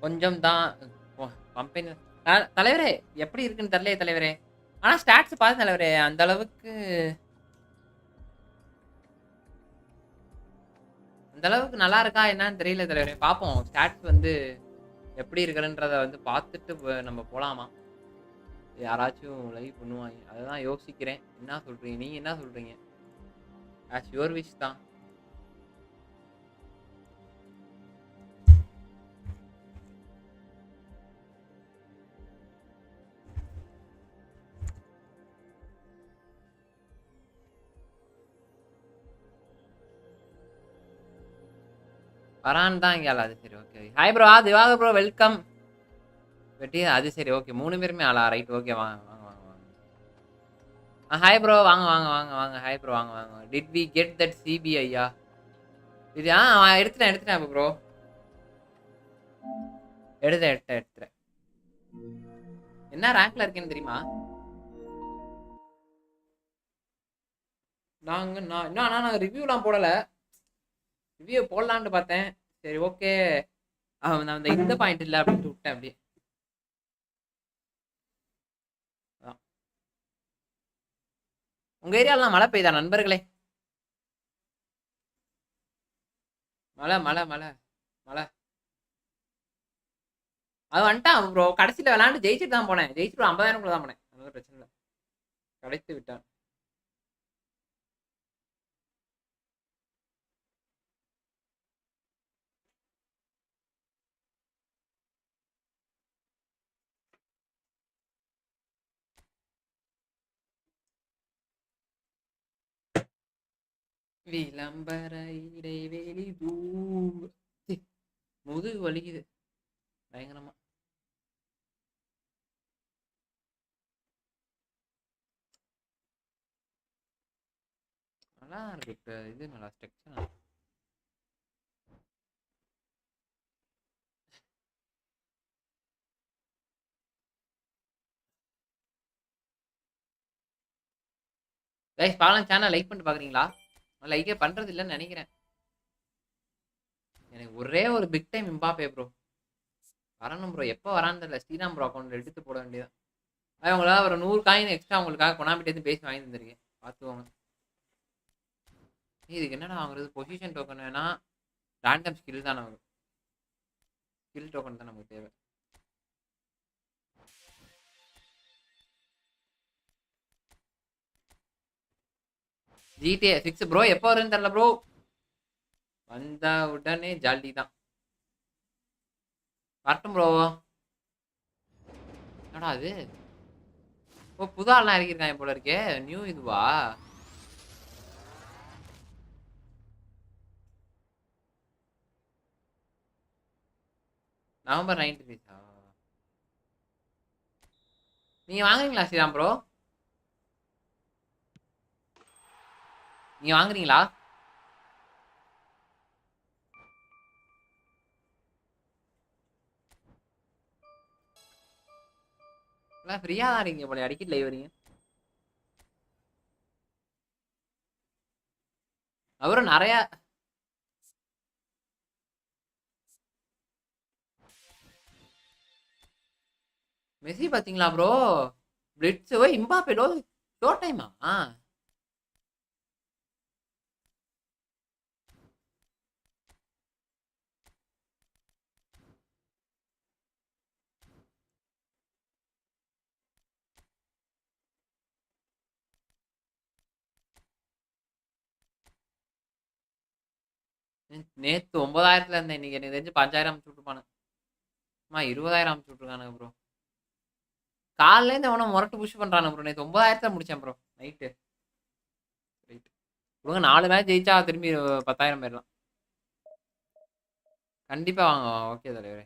கொஞ்சம் தான் கம்பெனி தலைவரே எப்படி இருக்குன்னு தெரியல தலைவரே. ஆனா ஸ்டாட்ஸ் பார்த்து தலைவரே அந்த அளவுக்கு நல்லா இருக்கா என்னன்னு தெரியல தலைவரே. பார்ப்போம் ஸ்டாட்ஸ் வந்து எப்படி இருக்குன்றத வந்து பார்த்துட்டு நம்ம போலாமா, யாராச்சும் லைவ் பண்ணுவாங்க அதுதான் யோசிக்கிறேன். என்ன சொல்றீங்க நீங்க, என்ன சொல்றீங்க? ஆஸ் யுவர் விஷ் தான். வரான் தான் இங்கே அது சரி okay. Hi bro Diwakar bro welcome. வெட்டி அது சரி ஓகே 3 பேருமே ஆளா ரைட் ஓகே வாங்க வாங்க வாங்க வாங்க. ஹாய் ப்ரோ வாங்க வாங்க வாங்க வாங்க. ஹாய் ப்ரோ வாங்க வாங்க. டிட் வி கெட் தட் சிபிஐயா? இது எடுத்துட்டேன் ப்ரோ. எடுத்துறேன். என்ன ரேங்க்ல இருக்கேன்னு தெரியுமா? நான் ரிவ்யூலாம் போடல. ரிவ்யூ போடலான்னு பார்த்தேன். சரி ஓகே நான் அந்த இந்த பாயிண்ட் இல்லை அப்படின்ட்டு விட்டேன் அப்படியே. உங்க ஏரியாலாம் மழை பெய்தா நண்பர்களே? மழை மழை மழை மழை அது வந்துட்டான் ப்ரோ. கடைசியில் விளாண்டு ஜெயிச்சுட்டு தான் போனேன். ஜெயிச்சுட்டு 50,000 தான் போனேன். அதனால பிரச்சனை இல்லை. கிடைத்து விட்டான். விளம்பர இடைவெளி முதுகு வலிக்குது பயங்கரமா. நல்லா இருக்கு இது நல்லா ஸ்ட்ரக்சர். கைஸ் பாக்கலாம் சேனல் லைக் பண்ணிட்டு பாக்குறீங்களா? லைக்கே பண்றது இல்லைன்னு நினைக்கிறேன். எனக்கு ஒரே ஒரு பிக் டைம் இம்பாப்பே ப்ரோ வரணும் ப்ரோ. எப்போ வரான்னு தெரியல. ஸ்ரீராம் ப்ரோ அக்கௌண்ட் எடுத்து போட வேண்டியதான். உங்களால் ஒரு 100 காயின் எக்ஸ்ட்ரா உங்களுக்காக கொனாமிட்டேருந்து பேசி வாங்கி தந்துருக்கேன். பார்த்துக்கோங்க. இதுக்கு என்னடா வாங்குறது? பொசிஷன் டோக்கன் வேணா, ரேண்டம் ஸ்கில் தான் நமக்கு. ஸ்கில் டோக்கன் தான் நமக்கு தேவை. GTA 6 ப்ரோ எப்போ வருதுன்னு தெரியல ப்ரோ. வந்த உடனே ஜாலி தான். வரட்டும் ப்ரோ. என்னடா அது? ஓ புது ஆள்லாம் இறக்கிருக்காங்க போல இருக்கே. நியூ இதுவா? நவம்பர் 9 ரிலீஸா? நீங்க வாங்குறீங்களா ஸ்ரீராம் ப்ரோ? நீங்க வாங்குறீங்களா? ஃப்ரீயா தான் இருக்கீங்க போல. அடிக்கடி லைவ் வரீங்க. அவரும் நிறைய மெஸ்ஸி பாத்தீங்களா ப்ரோ? பிளிட்ஸ் இம்பாப்பே ஷோ டைமா? நேத்து 9,000ல இருந்தேன். இன்னைக்கு எனக்கு தெரிஞ்சு 5,000 அமுச்சு விட்டுருப்பானு. 20,000 அமுச்சு விட்டுருக்கானுங்க ப்ரோ. காலைல இருந்து அவனை முரட்டு புஷ் பண்றானு ப்ரோ. நேத்து 9,000 முடிச்சேன் ப்ரோ நைட்டு. ரைட் கொடுங்க. 4 மேட்ச் ஜெயிச்சா திரும்பி 10,000 போயிடலாம். கண்டிப்பா வாங்க. ஓகே தலைவரே.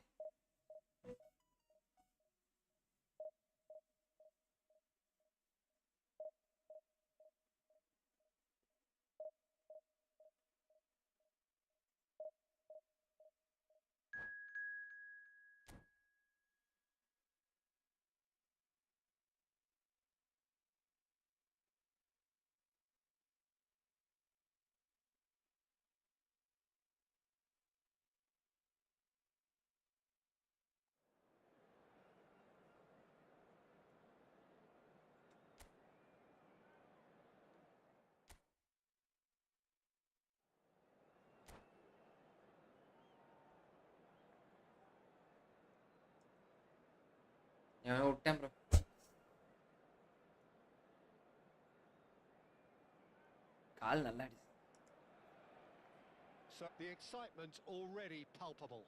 விட்டேன் ப்ரோ. கால் நல்லா அடிச்சு. So the excitement already palpable.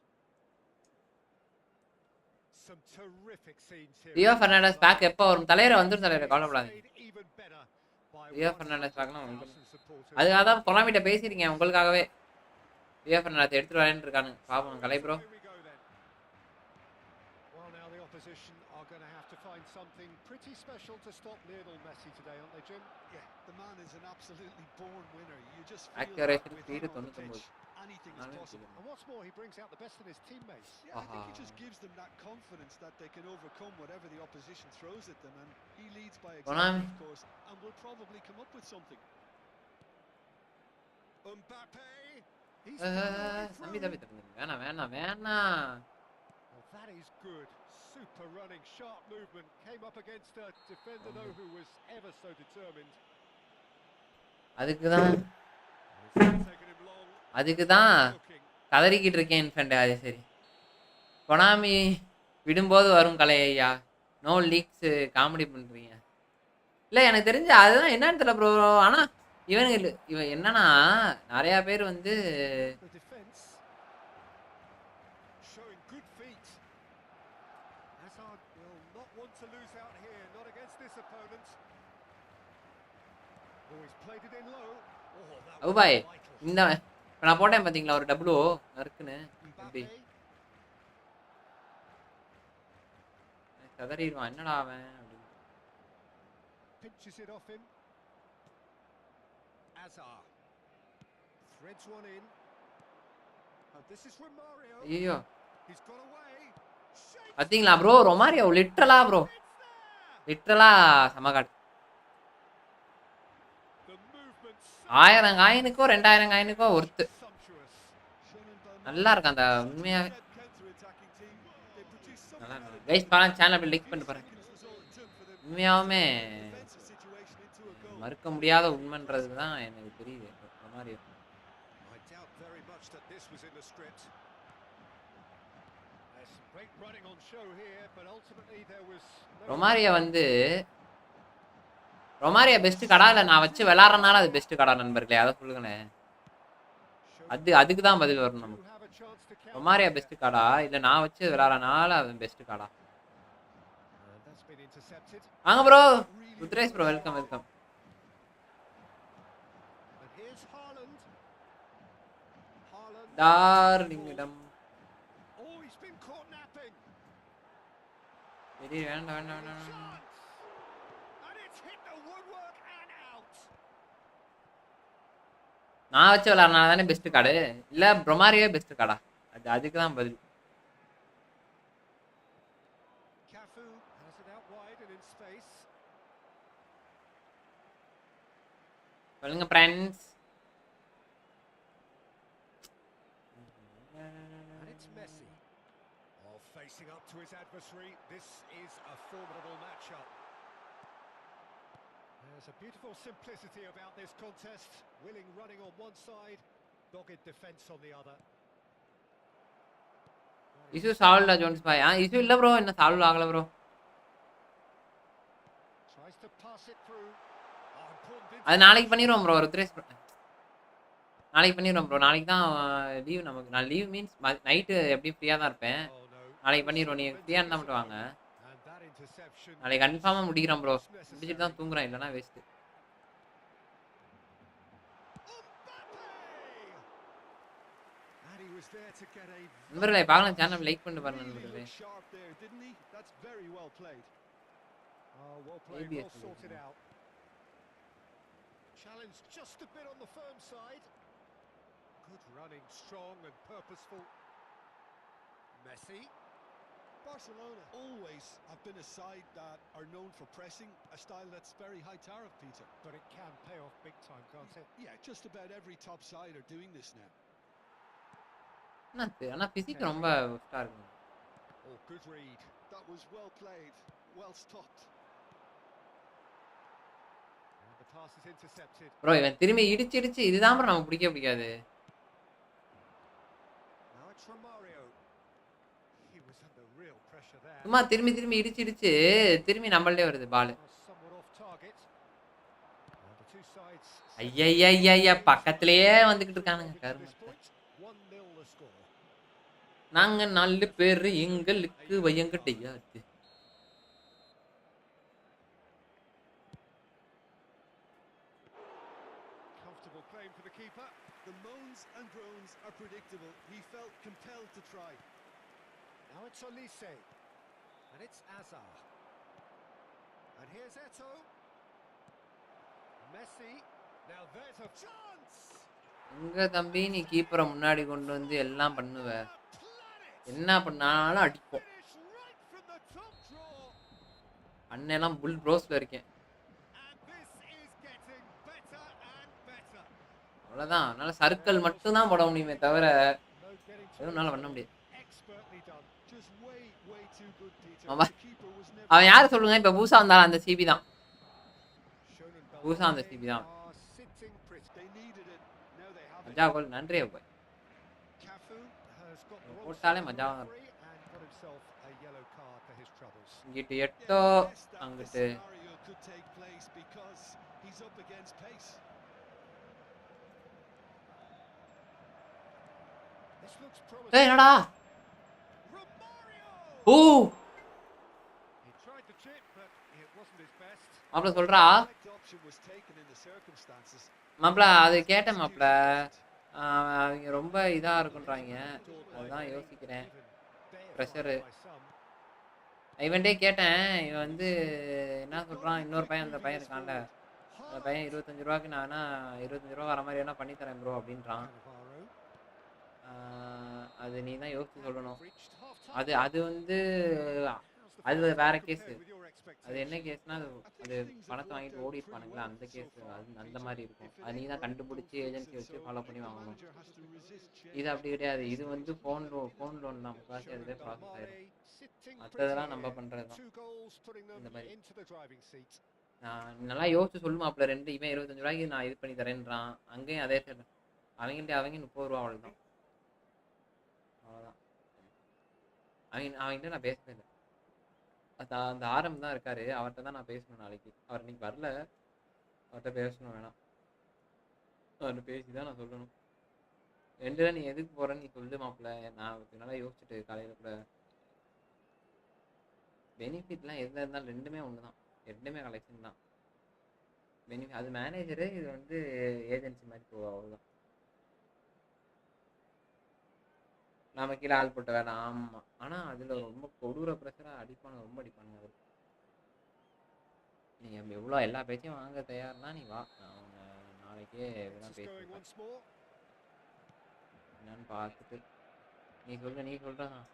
Some terrific scenes here. Rio Fernandes back எப்போ வரும்? தலைவரை வந்துரும் தலைவரை, கவலைப்படாதீங்க. ரியோ ஃபெர்னாண்டஸ் பேக்லாம் வந்துரும். அதுக்காக தான் கொலாமிட்ட பேசியிருக்கேன் உங்களுக்காகவே. ரியோ ஃபெர்னாண்டஸ் எடுத்துட்டு வரேன்னு இருக்கானு பாப்போம். கலை bro Opposition are going to have to find something pretty special to stop Lionel Messi today, aren't they, Jim? Yeah, the man is an absolutely born winner. You just feel accuracy with speed him on the 99. pitch, anything is possible. And what's more, he brings out the best in his teammates. Yeah, I think he just gives them that confidence that they can overcome whatever the opposition throws at them, and he leads by example, of course, and will probably come up with something. Mbappe, he's வேணா. Well, that is good. Super running, sharp movement. Came up against a defender though who was ever so determined. அதுக்கு தான் கதறிக்கிட்டு இருக்கேன் infant. அது சரி, Konami விடும்போது வரும் கலை ஐயா. No leaks comedy பண்ணுறீங்க. இல்லை எனக்கு தெரிஞ்ச அதுதான் என்னன்னு தெரியல ப்ரோ. ஆனால் இவன் என்னன்னா நிறையா பேர் வந்து பாய் இந்த இப்போ நான் போட்டேன் பார்த்தீங்களா ஒரு டபுளோ இருக்குன்னு எப்படி கதறிடுவான். என்னடா அவன் ஐயோ பார்த்தீங்களா ப்ரோ? ரொமாரியோ லிட்ரலா சமகாடு. 1000 காயினுக்கோ 2000 காயினுக்கோ ஒருத்து நல்லா இருக்கு அந்த உண்மையாவே. நல்லா கைஸ் பாருங்க, சேனல் அப்படி லைக் பண்ணிட்டு பாருங்க. உண்மையாவுமே மறுக்க முடியாத உண்மைன்றது தான் எனக்கு தெரியுது. ரொமாரியோ வந்து ரொமாரியா பெஸ்ட் கடா இல்லை நான் வச்சு விளாட்றனால அது பெஸ்ட் கடா நண்பர்களே, அதை சொல்லுங்களேன். அதுக்கு தான் பதில் வரும் நமக்கு. ரொமாரியா பெஸ்ட் கடா இல்லை நான் வச்சு விளாட்றனால அது பெஸ்ட் கடா. வாங்க ப்ரோ ருத்ரேஷ் ப்ரோ, வெல்கம். டார்லிங்கிடம் வேண்டாம். நான் வச்சு விளாட்றனால தானே பெஸ்ட் கார்டு, இல்லை ரொமாரியோ பெஸ்ட் கார்டா? அதுக்கு தான் பதில். சொல்லுங்க friends. Facing up to his adversary, this is a formidable matchup. There's a beautiful simplicity about this contest. Willing running on one side, dogged defense on the other. Issue சால்வ்டா ஜோன்ஸ் பாய். Issue இல்ல bro, என்ன solve ஆகல bro. அது நாளைக்கு பண்ணிடுவோம் bro. Rudresh bro நாளைக்கு பண்ணிடுவோம் ப்ரோ. நாளைக்கு தான் லீவ் நமக்கு. நான் லீவ் மீன்ஸ் நைட்டு எப்படியும் ஃப்ரீயாக தான் இருப்பேன். நாளைக்கு பண்ணிடுவோம். நீங்கள் ஃப்ரீயாக இருந்தால் மட்டும் வாங்க. நாளைக்கு கன்ஃபார்மாக முடிக்கிறோம் ப்ரோ. முடிச்சுட்டு தான் தூங்குறேன், இல்லைனா வேஸ்ட்டு. நண்பர்களே பார்க்கலாம், சேனல் லைக் பண்ணிட்டு பாருங்க நண்பர்களே. Challenge just a bit on the firm side. Good running, strong and purposeful. Messi. Barcelona always have been a side that are known for pressing, a style that's very high tariff, Peter. But it can pay off big time, can't it? Yeah, just about every top side are doing this now. ஆனா physique ரொம்ப பெஸ்டா இருக்கு. Oh, good read. That was well played, well stopped. The pass is intercepted. Bro, இவன் திரும்பி இடிச்சிடுச்சு. இதுதான் bro நமக்கு பிடிக்காது. Now it's Romario. He was under real pressure there. சும்மா திரும்பி திரும்பி இடிச்சு திரும்பி நம்மள்டே வருது பால். Somewhat off target. And the two sides. ஐயா பக்கத்திலேயே வந்துகிட்டு இருக்கானுங்க கருமத்தை. 1-0 the score. நாங்க 4 பேர் எங்களுக்கு வயங்கட்டையாது. Comfortable claim for the keeper. The moans and groans are predictable. He felt compelled to try. Now it's Olise. And it's Azar. And here's Eto'o. Messi. Now there's a chance. எங்க தம்பி நீ கீப்பரை முன்னாடி கொண்டு வந்து எல்லாம் பண்ணுவ. என்ன பண்ணாலும் அடிப்போம். Finish right from the top draw. அண்ணெல்லாம் புல் ப்ரோஸ்ல இருக்கேன். And this is getting better and better. அவ்வளவுதான். அதனால சர்க்கிள் மட்டும் தான் போட முடியுமே தவிர No getting to எதுவும் என்னால பண்ண முடியாது. expertly done. Just way too good detail. ஆமா. The keeper was never. அவன் யாரு சொல்லுங்க? இப்ப பூசா வந்தாலும் அந்த சிபி தான். Shonen பூசா அந்த சிபி தான். are sitting pretty. They needed it. Now they have it. மஜா கோல் நன்றி போய். Cafu has got the போட்டாலே மஜா வரும். free and got himself a yellow card for his troubles. இங்கிட்டு Yeah, எட்டோ yes, that அங்கிட்டு scenario could take place because he's up against pace. This looks ஏய் promising. என்னடா? Romario! O He tried the chip, but it wasn't his best. மாப்ள சொல்றா. Correct option was taken in the circumstances. மாப்ள அது கேட்டேன் மாப்ள. அவங்க ரொம்ப இதா இருக்குன்றாங்க. அதுதான் யோசிக்கிறேன். Pressure. இவன்டே கேட்டேன். இவன் வந்து என்ன சொல்றான்? இன்னொரு பையன் அந்த பையன் இருக்கான்ல. அந்த பையன் 25 ரூபாய்க்கு நான் வேணா 25 ரூபா வர மாதிரி வேணா பண்ணி தரேன் ப்ரோ அப்படின்றான். அது நீ தான் யோசிச்சு சொல்லணும். அது அது வந்து அது வேற கேஸ். அது என்ன கேஸ்னா அது பணத்தை வாங்கிட்டு ஓடி இருப்பானுங்களா அந்த கேஸ். அது அந்த மாதிரி இருக்கும். அது நீ தான் கண்டுபிடிச்சி ஏஜென்சி வச்சு ஃபாலோ பண்ணி வாங்கணும். இது அப்படி கிடையாது. இது வந்து ஃபோன் லோன் தான் முக்காசி அதுவே ப்ராசஸ் ஆயிடும். மற்றதெல்லாம் நம்ம பண்ணுறது தான் இந்த மாதிரி. நான் நல்லா யோசிச்சு சொல்லுமாப்ல. ரெண்டு இவன் 25 ரூபாய்க்கு நான் இது பண்ணி தரேன்றான். அங்கேயும் அதே சரி அவங்க 30 ரூபா அவ்வளோதான். அவ்வளோதான். அவங்ககிட்ட நான் பேசவே இல்லை. அந்த ஆரம் தான் இருக்காரு. அவர்கிட்ட தான் நான் பேசணும் நாளைக்கு. அவர் இன்னைக்கு வரல. அவர்கிட்ட பேசணும் வேணாம். அவர்கிட்ட பேசி தான் நான் சொல்லணும். ரெண்டுல நீ எதுக்கு போறேன்னு நீ சொல்லு மாப்பிள்ள. நான் நல்லா யோசிச்சுட்டு காலையில் கூட பெனிஃபிட்லாம் எதில் இருந்தாலும் ரெண்டுமே ஒன்று தான். ரெண்டுமே கலெக்ஷன் தான். பெனிஃபிட் அது மேனேஜரு, இது வந்து ஏஜென்சி மாதிரி போகும். அவ்வளோதான். நாம கீழே ஆள் போட்ட வேலை. ஆமாம். ஆனால் அதில் ரொம்ப கொடூர ப்ரெஷராக அடிப்பானுங்க. ரொம்ப அடிப்பானுங்க. அது நீங்கள் எவ்வளோ எல்லா பேச்சையும் வாங்க தயார்னா நீ வா. அவங்க நாளைக்கே இதெல்லாம் பேசியிருக்கேன். என்னன்னு பார்த்துட்டு நீ சொல்கிறதான்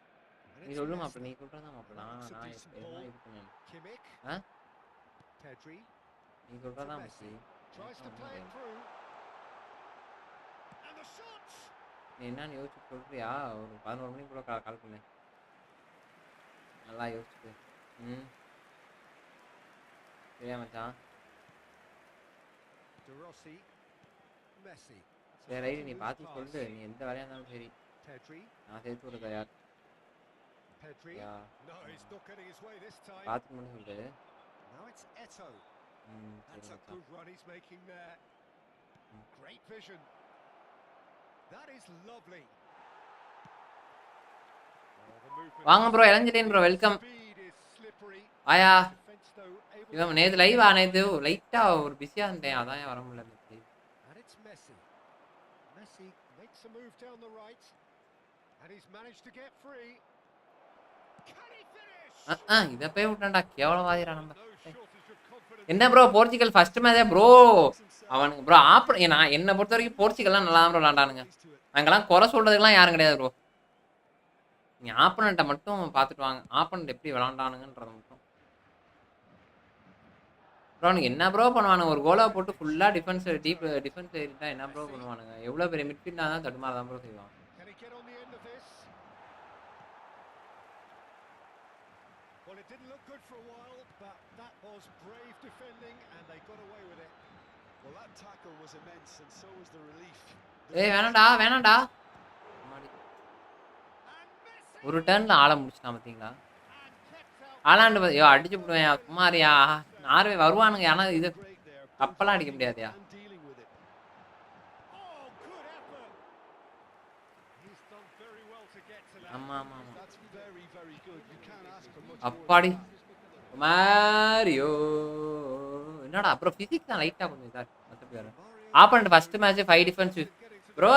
நீ சொல்லு மாப்பிள்ள. நீ சொல்கிறதான் மாப்பிள்ள. நான் எதெல்லாம் இது பண்ணேன். நீ சொல்கிறதான் முச்சி. நீ என்னன்னு யோசிச்சு சொல்றியா? ஒரு 11 மணிக்கு கூட கால் பண்ணு. நல்லா யோசிச்சுட்டு. சரியா மச்சான்? சரி ரைட்டு. நீ பார்த்து சொல்லு. நீ எந்த வேலையாக இருந்தாலும் சரி நான் சேர்த்து விட தயார். பார்த்துட்டு மட்டும் சொல்லு. That's a good run he's making there. Great vision. That is lovely. வாங்க ப்ரோ. இளஞ்சிட்டேன் ப்ரோ. வெல்கம். ஆயா இவன் நேற்று லைவா? நேற்று லைட்டாக ஒரு பிஸியாக இருந்தேன். அதான் வர முடியல. And it's Messi. Messi makes a move down the right and he's managed to get free. Can he finish? இதை போய் விட்டான்டா. கேவலவாதிரா நம்ம. என்ன ப்ரோ போர்ச்சுகல் ஃபர்ஸ்ட் மேட்சே ப்ரோ? அவனுக்கு ப்ரோ நான் என்னை பொறுத்த வரைக்கும் போர்ச்சுகல்லாம் நல்லா ப்ரோ விளாண்டானுங்க. அங்கெல்லாம் குறை சொல்றதுக்கெல்லாம் யாரும் கிடையாது ப்ரோ. நீ ஆப்பனண்ட்டை மட்டும் பார்த்துட்டு வாங்க. ஆப்பனண்ட் எப்படி விளாண்டானுங்கன்றத மட்டும். ப்ரோ அவனுக்கு என்ன ப்ரோ பண்ணுவானுங்க? ஒரு கோலா போட்டு ஃபுல்லாக டிஃபென்ஸ் டிஃபென்ஸ் ஏறிட்டா என்ன ப்ரோ பண்ணுவானுங்க? எவ்வளோ பெரிய மிட்ஃபீல்டாக தான் தடுமாற தான் ப்ரோ செய்வான். Well, it didn't look good for a while, but that was brave defending and they got away with it. Well, that tackle was immense and so was the relief. வேணாண்டா. ஒரு டர்ன்ல ஆள முடிச்சிட்டான் பாத்தீங்களா? ஆலாண்டு ஐயோ அடிச்சு விடுவேன் சும்மாரியா. நார்வே வருவானுங்க. ஆனா இது கப்பெல்லாம் அடிக்க முடியாதுயா. ஆமா ஆமா ஆமா. அப்பாடி மாரியோ. என்னடா அப்புறம் பிசிக்ஸ் தான் லைட்டா கொஞ்சம் இதா இருக்கு. மத்தபடி வேற. Opponent first match 5 defence. Bro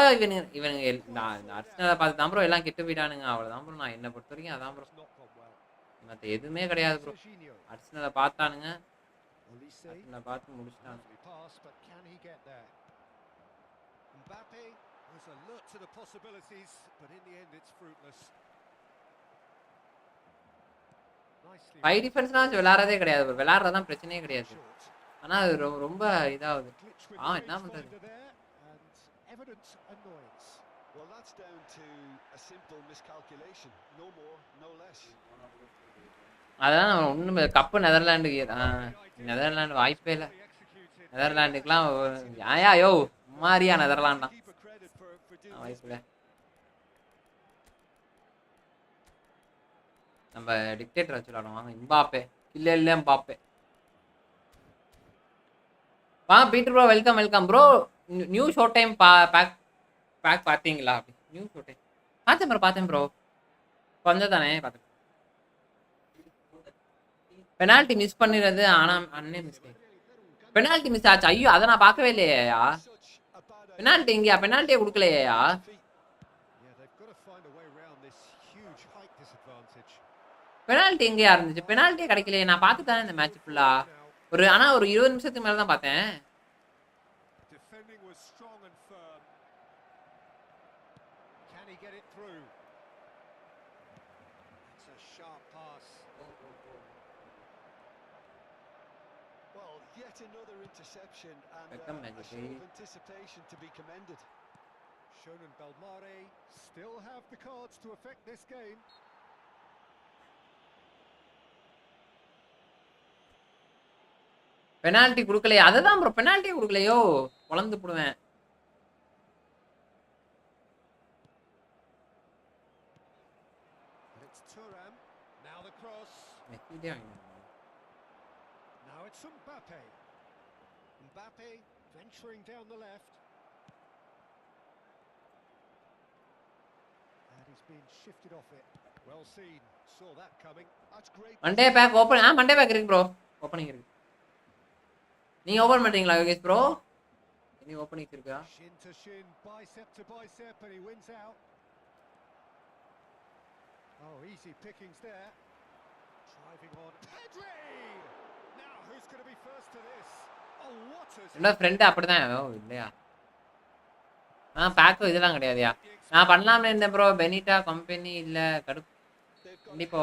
இவனுங்க இந்த அர்சனலை பார்த்து தான் ப்ரோ எல்லாம் கெட்டு போயிட்டானுங்க. அவ்வளவுதான் ப்ரோ. நான் என்ன பொறுத்த வரைக்கும் அதான் ப்ரோ. மத்த எதுவுமே கிடையாது ப்ரோ. அர்சனலை பார்த்தானுங்க. அர்சனலை பார்த்து முடிச்சிட்டானுங்க. Mbappe was alert to the possibilities, but in the end it's fruitless. 5 டிஃபென்ஸ்னா விளையாடுறதே கிடையாது ப்ரோ. விளையாடுறதான் பிரச்சனையே கிடையாது. ஆனா அது ரொம்ப இதாகுது. என்ன பண்றது? Well, that's down to a simple miscalculation. No more, no less. அதான் ஒண்ணுமே கப்பு நெதர்லாந்து வாய்ப்பே இல்ல. நெதர்லாண்டுக்குலாம் ஆயா யோ மாரியா நெதர்லாண்டா வாய்ப்பு இல்ல. நம்ம டிக்டேட்டர் வச்சு விளாடுவோம். வாங்க இம்பாப்பே இல்ல எம்பாப்பே. வாங்க Peter bro welcome welcome bro. New show time back பார்த்தீங்களா? நியூ ஷோ டைம் பார்த்தேன் ப்ரோ. கொஞ்சம் தானே பார்த்தேன். பெனால்ட்டி மிஸ் பண்ணிடுறது. ஆனா அண்ணே மிஸ்டேக். பெனால்ட்டி மிஸ் ஆச்சு. ஐயோ அதை நான் பார்க்கவே இல்லையா. பெனால்ட்டி எங்கயா? பெனால்ட்டியே கொடுக்கலையா? பெனால்ட்டி எங்கேயா இருந்துச்சு? பெனால்ட்டியே கிடைக்கலையே. நான் பார்த்து தானே இந்த மேட்ச் ஃபுல்லா. ஆனா ஒரு 20 நிமிஷத்துக்கு மேல தான் பார்த்தேன். Yet another interception and a show of anticipation to be commended. Shown and Belmare still have the cards to affect this game. Penalty கொடுக்கலையா? அதுதான் ப்ரோ பெனால்ட்டியே கொடுக்கலையோ. வளர்ந்து போடுவேன். It's Thuram. Now the cross. Now it's Mbappe. Mbappe venturing down the left. And he's been shifted off it. Well seen. Saw that coming. That's great. Monday back open. Monday back இருக்கு bro. Opening இருக்கு. நீங்க open பண்றீங்களா Yogesh bro? நீ opening இருக்கா? Shin to shin, bicep to bicep, and he wins out. Oh, easy pickings there. Driving on. Pedri! Now who's going to be first to this? Oh, what is என்னோட friend அப்படிதான். இல்லையா? Back இதெல்லாம் கிடையாதுயா. நான் பண்ணலாம்னு இருந்தேன் bro. Benita company இல்ல கடுப்பு. கண்டிப்பா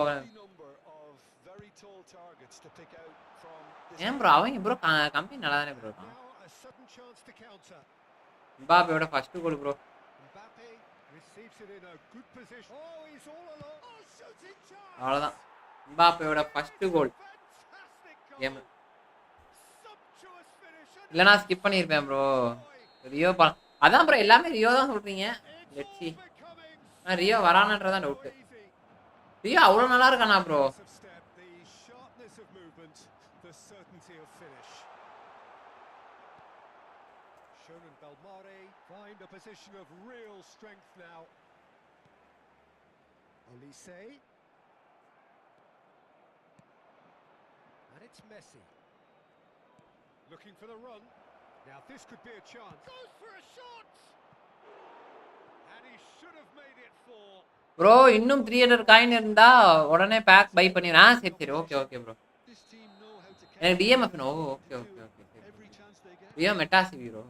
ஏன் ப்ரோ அவங்க ப்ரோ கம்பெனி நல்லா தானே ப்ரோ இருக்கான். எம்பாப்பேயோட ஃபர்ஸ்ட் கோல் ப்ரோ. அவ்வளவுதான். எம்பாப்பேயோட ஃபர்ஸ்ட் கோல். கேம் இல்லனா ஸ்கிப் பண்ணிருப்பேன் ப்ரோ. ரியோ அதான் ப்ரோ எல்லாமே ரியோ தான் சொல்றீங்க. Let's see. ரியோ வரானன்றதா டவுட். ரியோ அவ்வளவு நல்லா இருக்கானா bro? Find a position of real strength now. Olise. And it's Messi. Looking for the run. Now this could be a chance. Goes for a shot. And he should have made it 4. Bro இன்னும் 300 coin இருந்தா உடனே pack buy பண்ணிரேன். சரி okay bro. எனக்கு DMF no. Okay. Rio மெட்டாசி bro.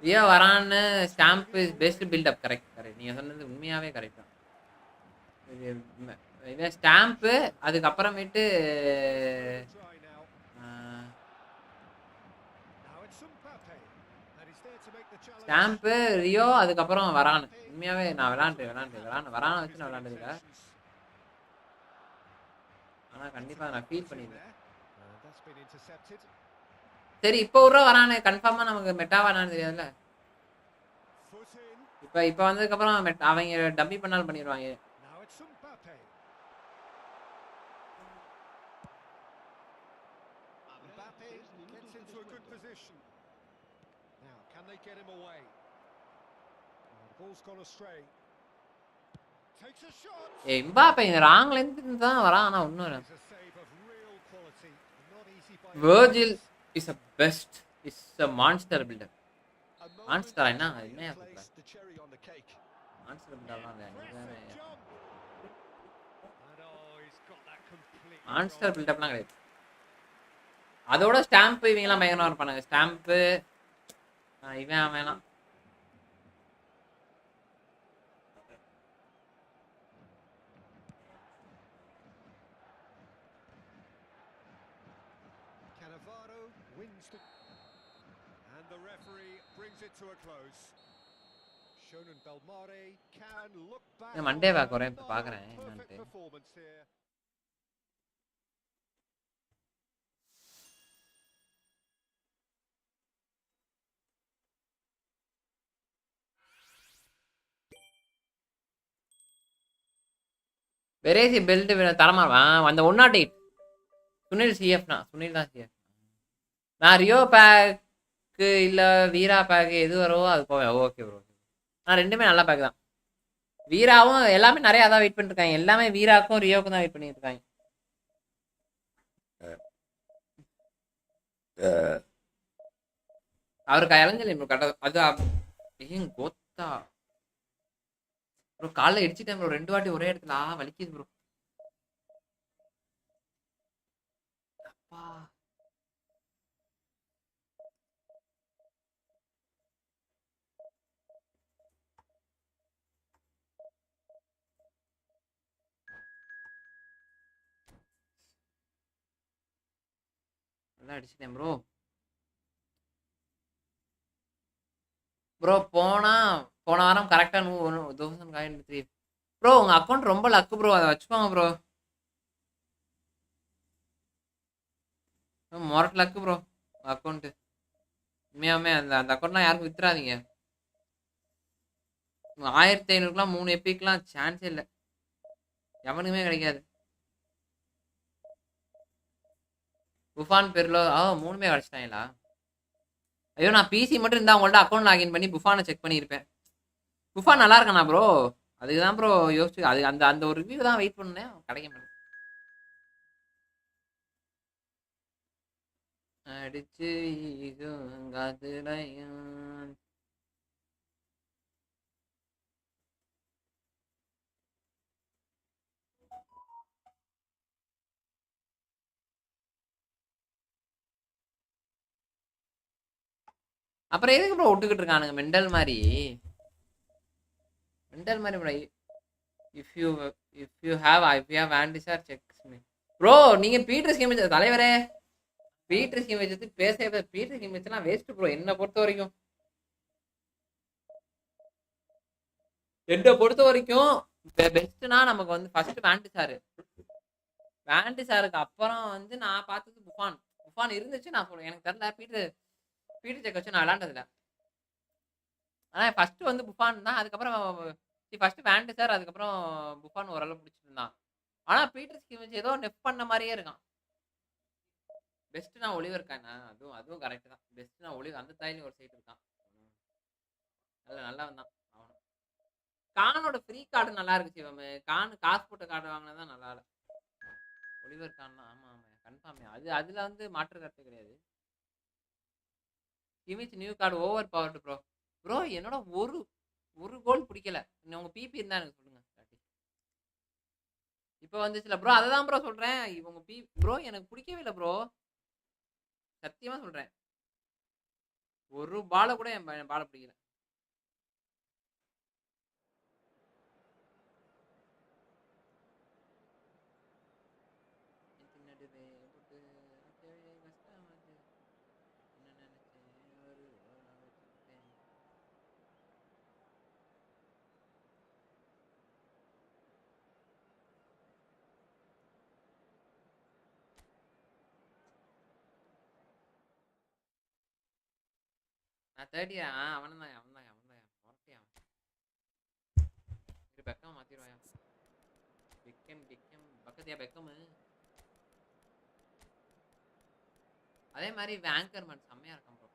Rio வரான்னு stamp best build up. Correct நீங்க சொன்னது உண்மையாவே கரெக்ட் தான். இது ஸ்டாம்ப் அதுக்கு அப்புறமேட்டு ஸ்டாம்ப் ரியோ அதுக்கப்புறம் வரானு. உண்மையாவே நான் வரான வச்சு நான் விளையாண்டதுல. ஆனா கண்டிப்பா நான் ஃபீல் பண்ணிருக்கேன். சரி இப்போ வரானு கன்ஃபார்மா நமக்கு மெட்டாவானான்னு தெரியாதுல்ல. இப்ப வந்ததுக்கு அப்புறம் அவங்க டம்மி பண்ணாலும் பண்ணிடுவாங்க. Now it's Mbappe. Mbappe gets into a good position. Now, can they get him away? Oh, the ball's gone astray. Takes a shot. Mbappe இந்த ராங்ல இருந்து தான் வரான். ஆனா ஒண்ணும் இல்ல. It's a save of real quality. Not easy by Virgil is a best. Is a monster builder. A moment Monster of என்ன joy என்னையா and சொல்ற? place the cherry on the cake. Monster builderலாம் இல்ல. impressive jump. And oh, he's got that completely monster wrong. பில்டப்லாம் கிடையாது. அதோட stamp இவங்கலாம் பயங்கரமா இருப்பானுங்க. Stamp இவன் அவன்லாம் Cannavaro wins the... And the referee brings it to a close. Shonen Belmare can look back நான் Monday on பார்க்க வரேன். இப்ப another பார்க்கறேன் perfect என்னன்னு. performance here. வெரேசி பெல்ட் தரமா அந்த 108 சுனில் சிஎஃப்னா சுனில் தான் சிஎஃப். நான் ரியோ பேக்கு இல்ல வீரா பேக்கு எது வரவோ அது போவேன். Okay bro. நான் ரெண்டுமே நல்ல பேக் தான். வீராவும் எல்லாமே நிறைய அதான் வெயிட் பண்ணிட்டு இருக்காங்க. எல்லாமே வீராக்கும் ரியோக்கும் தான் வெயிட் பண்ணிட்டு இருக்காங்க. அவருக்கு இறஞ்சல ப்ரோ கட்ட அது ஏன் கோத்தா ப்ரோ காலைல இடிச்சிட்டேன் ப்ரோ 2 வாட்டி ஒரே இடத்துல வலிக்குது ப்ரோ. அப்பா நல்லா அடிச்சிட்டேன் ப்ரோ. ப்ரோ போன வாரம் கரெக்டா 1000 ப்ரோ உங்க அக்கௌண்ட் ரொம்ப லக்கு ப்ரோ. அதை வச்சுக்கோங்க ப்ரோ. மொரட் லக்கு ப்ரோ அக்கௌண்ட். உண்மையாமே அந்த அந்த அக்கௌண்ட்லாம் யாருக்கும் வித்துறாதீங்க. 1500க்குலாம் 3 எப்பிக்லாம் சான்ஸே இல்லை. எவனுக்குமே கிடைக்காது. புஃபான் பெர்லோ மூணுமே கிடைச்சிட்டாங்களா? ஐயோ நான் பிசி மட்டும் இருந்தால் உங்கள்ட்ட அக்கௌண்ட் லாகின் பண்ணி புஃபானை செக் பண்ணியிருப்பேன். புஃபான் நல்லா இருக்கானா ப்ரோ? அதுக்கு தான் ப்ரோ யோசிச்சு அது அந்த அந்த ஒரு ரிவ்யூ தான் வெயிட் பண்ணேன். கிடைக்க மாட்டேன். அடிச்சு அப்புறம் எதுக்கு ப்ரோ விட்டுக்கிட்டு இருக்கானுங்க மெண்டல் மாதிரி ப்ரோ. இஃப் யூ ஹேவ் ஆன்டிசார் செக்ஸ் மீ ப்ரோ. நீங்க பீட்டர் ஸ்கீம் வச்ச தலைவரே பீட்டர் ஸ்கீம் வச்சது பேச பீட்டர் ஸ்கீம் வச்சுலாம் வேஸ்ட் ப்ரோ. என்னை பொறுத்த வரைக்கும் பெஸ்ட்னா நமக்கு வந்து ஃபர்ஸ்ட் வேண்டிசாருக்கு அப்புறம் வந்து நான் பார்த்தது புஃபான் இருந்துச்சு. நான் சொல்றேன் எனக்கு தெரியல. பீட்டர் செக் வச்சு நான் விளாண்டதில்ல. ஆனா ஃபர்ஸ்ட் வந்து புஃபான் தான். அதுக்கப்புறம் ஃபர்ஸ்ட் வேண்டிசார் அதுக்கப்புறம் புஃபான் ஓரளவு பிடிச்சிட்டு இருந்தான். ஆனா பீட்டர் ஸ்கீம் வச்சு ஏதோ நெஃப் பண்ண மாதிரியே இருக்கான். பெஸ்ட்னா ஒளிவர் கானா அதுவும் கரெக்ட் தான். பெஸ்ட்னா ஒளிவர் அந்த தாயிலும் ஒரு சைடு இருக்கான். நல்லா வந்தான் அவனும். கானோட ஃப்ரீ கார்டு நல்லா இருக்கு சிவமே. காசு போட்ட கார்டு வாங்கினதான் நல்லா இல்லை. ஒளிவர் கான் ஆமா கன்ஃபார்மே. அதுல வந்து மாற்று கருத்து கிடையாது. கிமிச் new card over powered bro என்னோட ஒரு கோல் பிடிக்கல. உங்க பிபி இருந்தா எனக்கு சொல்லுங்க. இப்போ வந்துச்சுல ப்ரோ. அதை தான் ப்ரோ சொல்றேன். இவங்க ப்ரோ எனக்கு பிடிக்கவே இல்லை ப்ரோ. சத்தியமா சொல்றேன். ஒரு பால கூட என் பால பிடிக்கல. நான் 30 அவன் தான் முரட்டியான். பெக்கம் மாத்திடுவாயா பெக்கம் பக்கத்தியா பெக்கம் அதே மாதிரி ஆங்கர்மேன் செம்மையா இருக்கும் ப்ரோ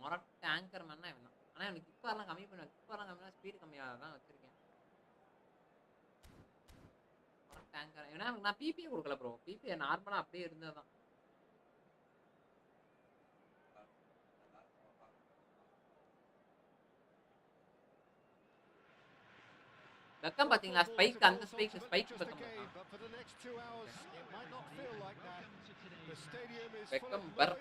மொரட்ட ஆங்கர்மேன்னா இவன் தான் ஆனால் எனக்கு கிப்பர்லாம் கம்மி பண்ணுவேன் கிப்பர்லாம் கம்மியாக ஸ்பீடு கம்மியாக தான் வச்சிருக்கேன் மொரட்ட ஆங்கர் ஏன்னா நான் பிபிஏ கொடுக்கல ப்ரோ பிபிஏ நார்மலாக அப்படியே இருந்தது தான் பெக்கம் பாத்தீங்களா ஸ்பைக் அந்த ஸ்பைக் பெக்கம் பெக்கம் பர்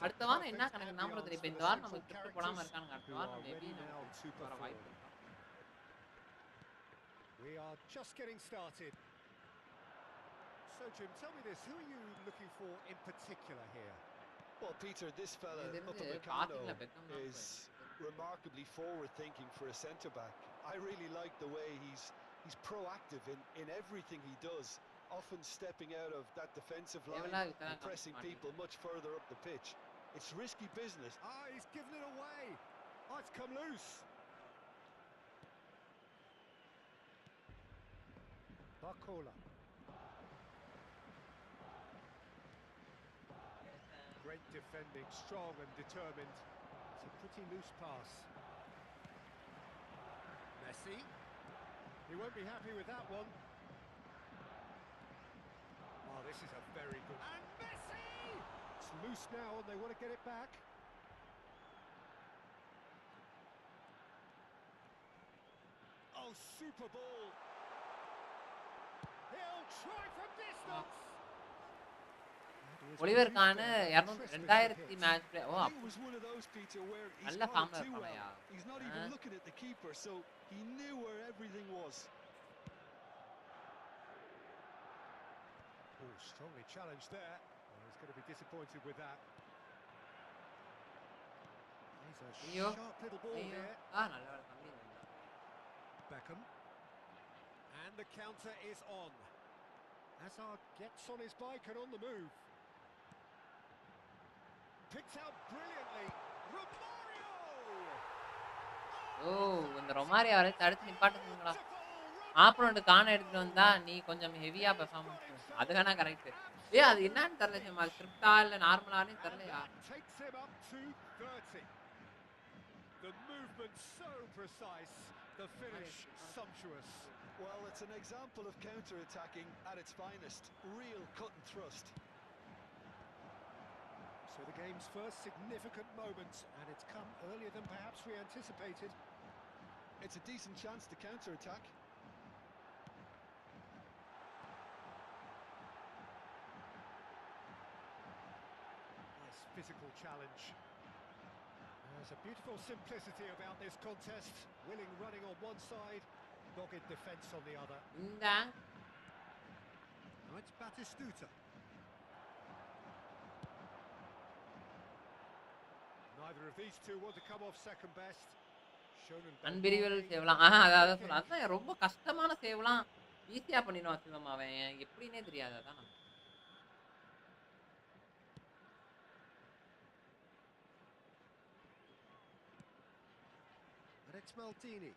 அடுத்த வாரம் என்ன கணக்கு நாம இப்ப இந்த வாரம் நம்ம ட்ரிப் போடாம இருக்காங்க அடுத்த வாரம் மேபி நம்ம வர வாய்ப்பு இருக்கு We are just getting started. So Jim, tell me this, who are you looking for in particular here? Well, Peter, this fella, Upamecano, is remarkably forward-thinking for a centre-back. I really like the way he's proactive in everything he does, often stepping out of that defensive line and pressing people much further up the pitch. It's risky business. He's given it away. It's come loose. Barcola. Great defending, strong and determined. It's a pretty loose pass. Messi. He won't be happy with that one. Oh, this is a very good... And Messi! It's loose now and they want to get it back. Oh, super ball. He'll try from distance. Oliver Kahn 2000 match play oh நல்ல ஃபார்ம்ல இருக்கானயா He's not even looking at the keeper, so he knew where everything was. Oh, strongly challenged there. Well, he's going to be disappointed with that. He's a sharp little ball here. நல்ல வேளை கம்மி Beckham. And the counter is on. Hazard gets on his bike and on the move. Picked out brilliantly. Romario! இந்த Romario வரை தடுத்து நிப்பாட்டுங்கடா opponent காண எடுத்துட்டு வந்தா நீ கொஞ்சம் ஹெவியா பெர்ஃபார்மன்ஸ் அது வேணா கரெக்ட் அது என்னன்னு தெரியல சும்மா ஸ்கிரிப்டா இல்ல நார்மலானே தெரியலையா The movement so precise, the finish sumptuous. Well, it's an example of counter-attacking at its finest. Real cut and thrust. So the game's first significant moment, and it's come earlier than perhaps we anticipated. It's a decent chance to counter-attack. Nice physical challenge. There's a beautiful simplicity about this contest. Willing running on one side, dogged defence on the other. Now it's Batistuta. Neither of these two want to come off second best. அன்பிரிவல் சேவ்லாம் அதான் சொல்ல அதான் ரொம்ப கஷ்டமான சேவ்லாம் ஈஸியா பண்ணிடுவான் சிவம் அவன் எப்படின்னே தெரியாது அதான் It's Maldini.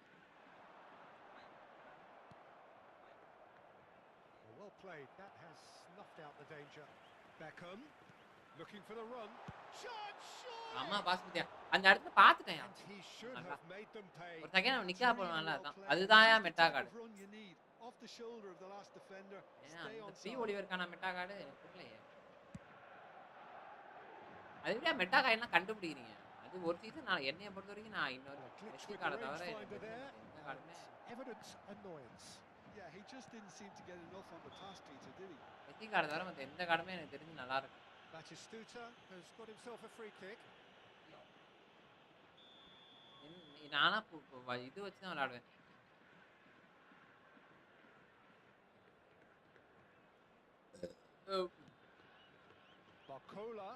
Well played. That has snuffed out the danger. Beckham looking for the run. Shot! ஆமா பாஸ் பத்தியா அந்த இடத்துல பாத்துட்டேன் He should have made them pay. ஒரு செகண்ட் அவன் நிக்கா போறனால அதுதான் meta card Off the shoulder of the last defender. Stay on. Free ஒலிவர்க்கான மெட்டா கார்டு புரியலையே அதுவே மெட்டா கார்டுலாம் கண்டுபிடிக்கிறீங்க அது ஒரு சீசன் நான் என்னைய பொறுத்த வரைக்கும் நான் இன்னொரு மெட்டா கார்டை தவிர எந்த கார்டுமே Evidence annoyance. Yeah, he just didn't seem to get enough on the pass, Peter, did he? Meta கார்டை தவிர மத்த எந்த கார்டுமே எனக்கு தெரிஞ்சு நல்லா இருக்கு Batistuta has got himself a free kick. நானா இது வச்சு தான் விளையாடுவேன் Barcola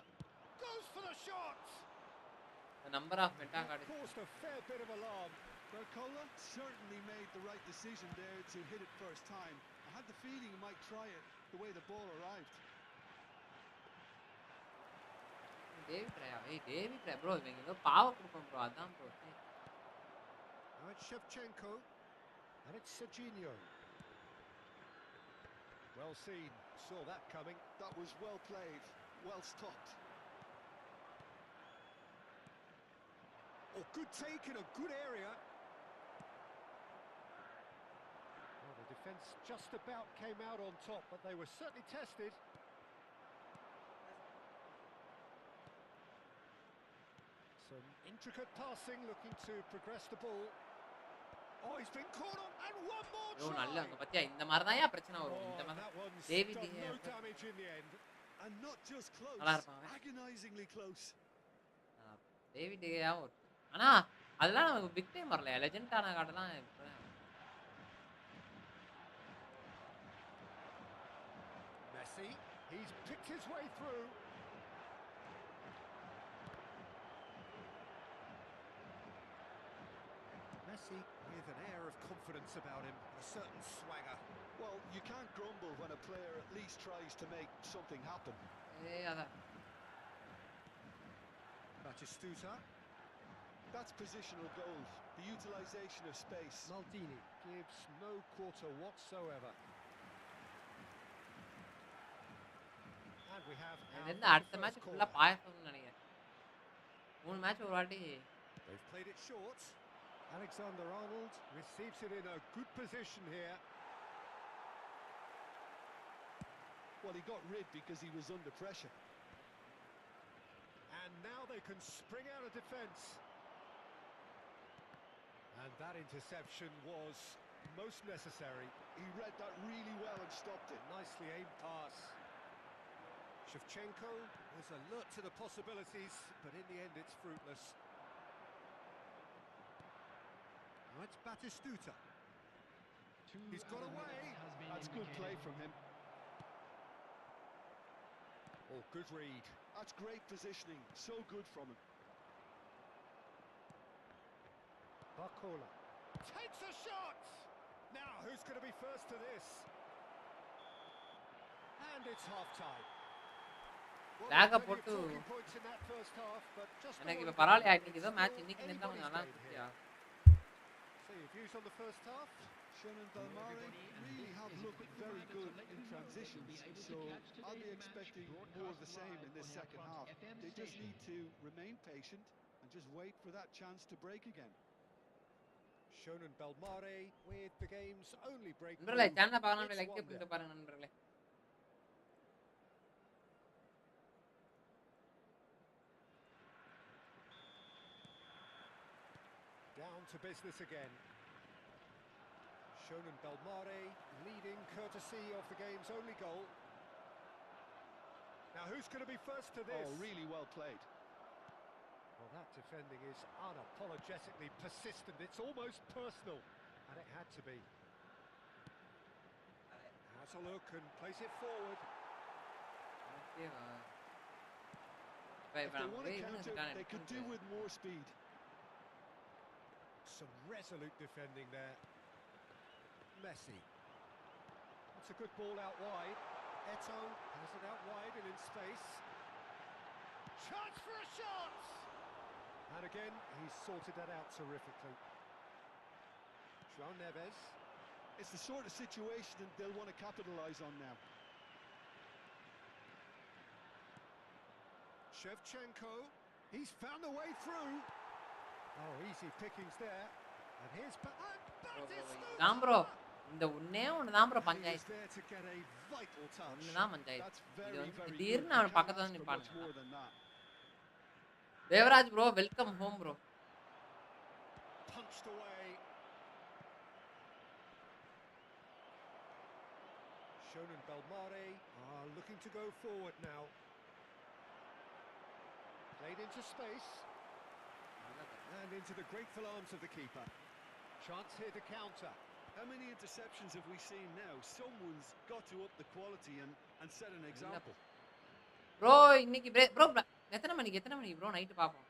goes for the shot. The number of meta cards caused a fair bit of alarm. Barcola certainly made the right decision there to hit it first time. I had the feeling he might try it the way the ball arrived. David ராயா ஏய் David ராயா bro இவங்க ஏதோ பாவ குடுப்போம் bro அதான் bro Now it's Shevchenko, and it's Serginho. Well seen, saw that coming. That was well played, well stopped. Oh, good take in a good area. Well, the defence just about came out on top, but they were certainly tested. Some intricate passing, looking to progress the ball. Oh, he's been caught on, and one more bro try. நல்ல அங்க பாத்தியா இந்த மாதிரி தான் ஏன் பிரச்சனை வரும் இந்த Oh, மாதிரி that one's David done no damage in the end. And not just close, நல்லா இருப்பான் அவன். agonizingly close. டேவிட் ராயா ஆனா அதெல்லாம் நமக்கு பிக் டைம் வரல லெஜெண்ட் ஆன கார்டெல்லாம் Messi, he's picked his way through. Messi with an air of confidence about him, a certain swagger. Well, you can't grumble when a player at least tries to make something happen. ஏய் அதான் Batistuta, That's positional goal, the utilization of space. Maldini gives no quarter whatsoever. And we have இதுல our இருந்து அடுத்த first match ஃபுல்லா corner. பாயசம்னு நினைக்கிறேன் 3 match ஒரு வாட்டி They've played it short. Alexander-Arnold receives it in a good position here. Well, he got rid because he was under pressure. And now they can spring out of defence. And that interception was most necessary. He read that really well and stopped it. Nicely aimed pass. Shevchenko was alert to the possibilities, but in the end it's fruitless. Now it's Batistuta. He's got away. That's good play from him. Oh, good read. That's great positioning, so good from him. Barcola takes a shot. Now who's going to be first to this? And it's half-time. Well, Lag plenty of போட்டு talking points in that first half, but just எனக்கு the இப்ப one பரவாயில்லையா goal. இன்னைக்கு It's ஏதோ match still இன்னைக்கு நின்றா கொஞ்சம் anybody's நல்லா game இருந்துச்சியா here. So your views on the first half? Shonen Belmare really have looked very good in transitions, so I'll be expecting more of the same in this second half. They just need to remain patient and just wait for that chance to break again. Shonen Belmare with the game's only breakthrough. நண்பர்களே சேனலை பார்க்கணும் It's like one பண்ணிட்டு பாருங்க நண்பர்களே Down to business again. Shonen Belmare leading courtesy of the game's only goal. Now who's going to be first to this? Oh, really well played. Well, that defending is unapologetically persistent. It's almost personal, and it had to be. Has a look and plays it forward. If they want to counter, they could do with more speed. Some resolute defending there. Messi. That's a good ball out wide. Eto has it out wide and in space. Chance for a shot! And again, he's sorted that out terrifically. João Neves. It's the sort of situation that they'll want to capitalise on now. Shevchenko. He's found a way through. Oh, easy pickings there. And here's தான் bro இந்த ஒண்ணே ஒன்று தான் bro panchayat there to get a vital touch. ஒன்று தான் panchayat That's இது very, வந்து very good. திடீர்னு You அவன் can't பக்கத்துல ask வந்து for much நிப்பானுங்க more than that. Devaraj bro welcome home bro Punched away. Shonen Belmare are looking to go forward now. Played into space. And into the grateful arms of the keeper. Chance here to counter. How many interceptions have we seen now? Someone's got to up the quality and set an example. Bro இன்னைக்கு bro எத்தனை மணிக்கு bro night பார்ப்போம்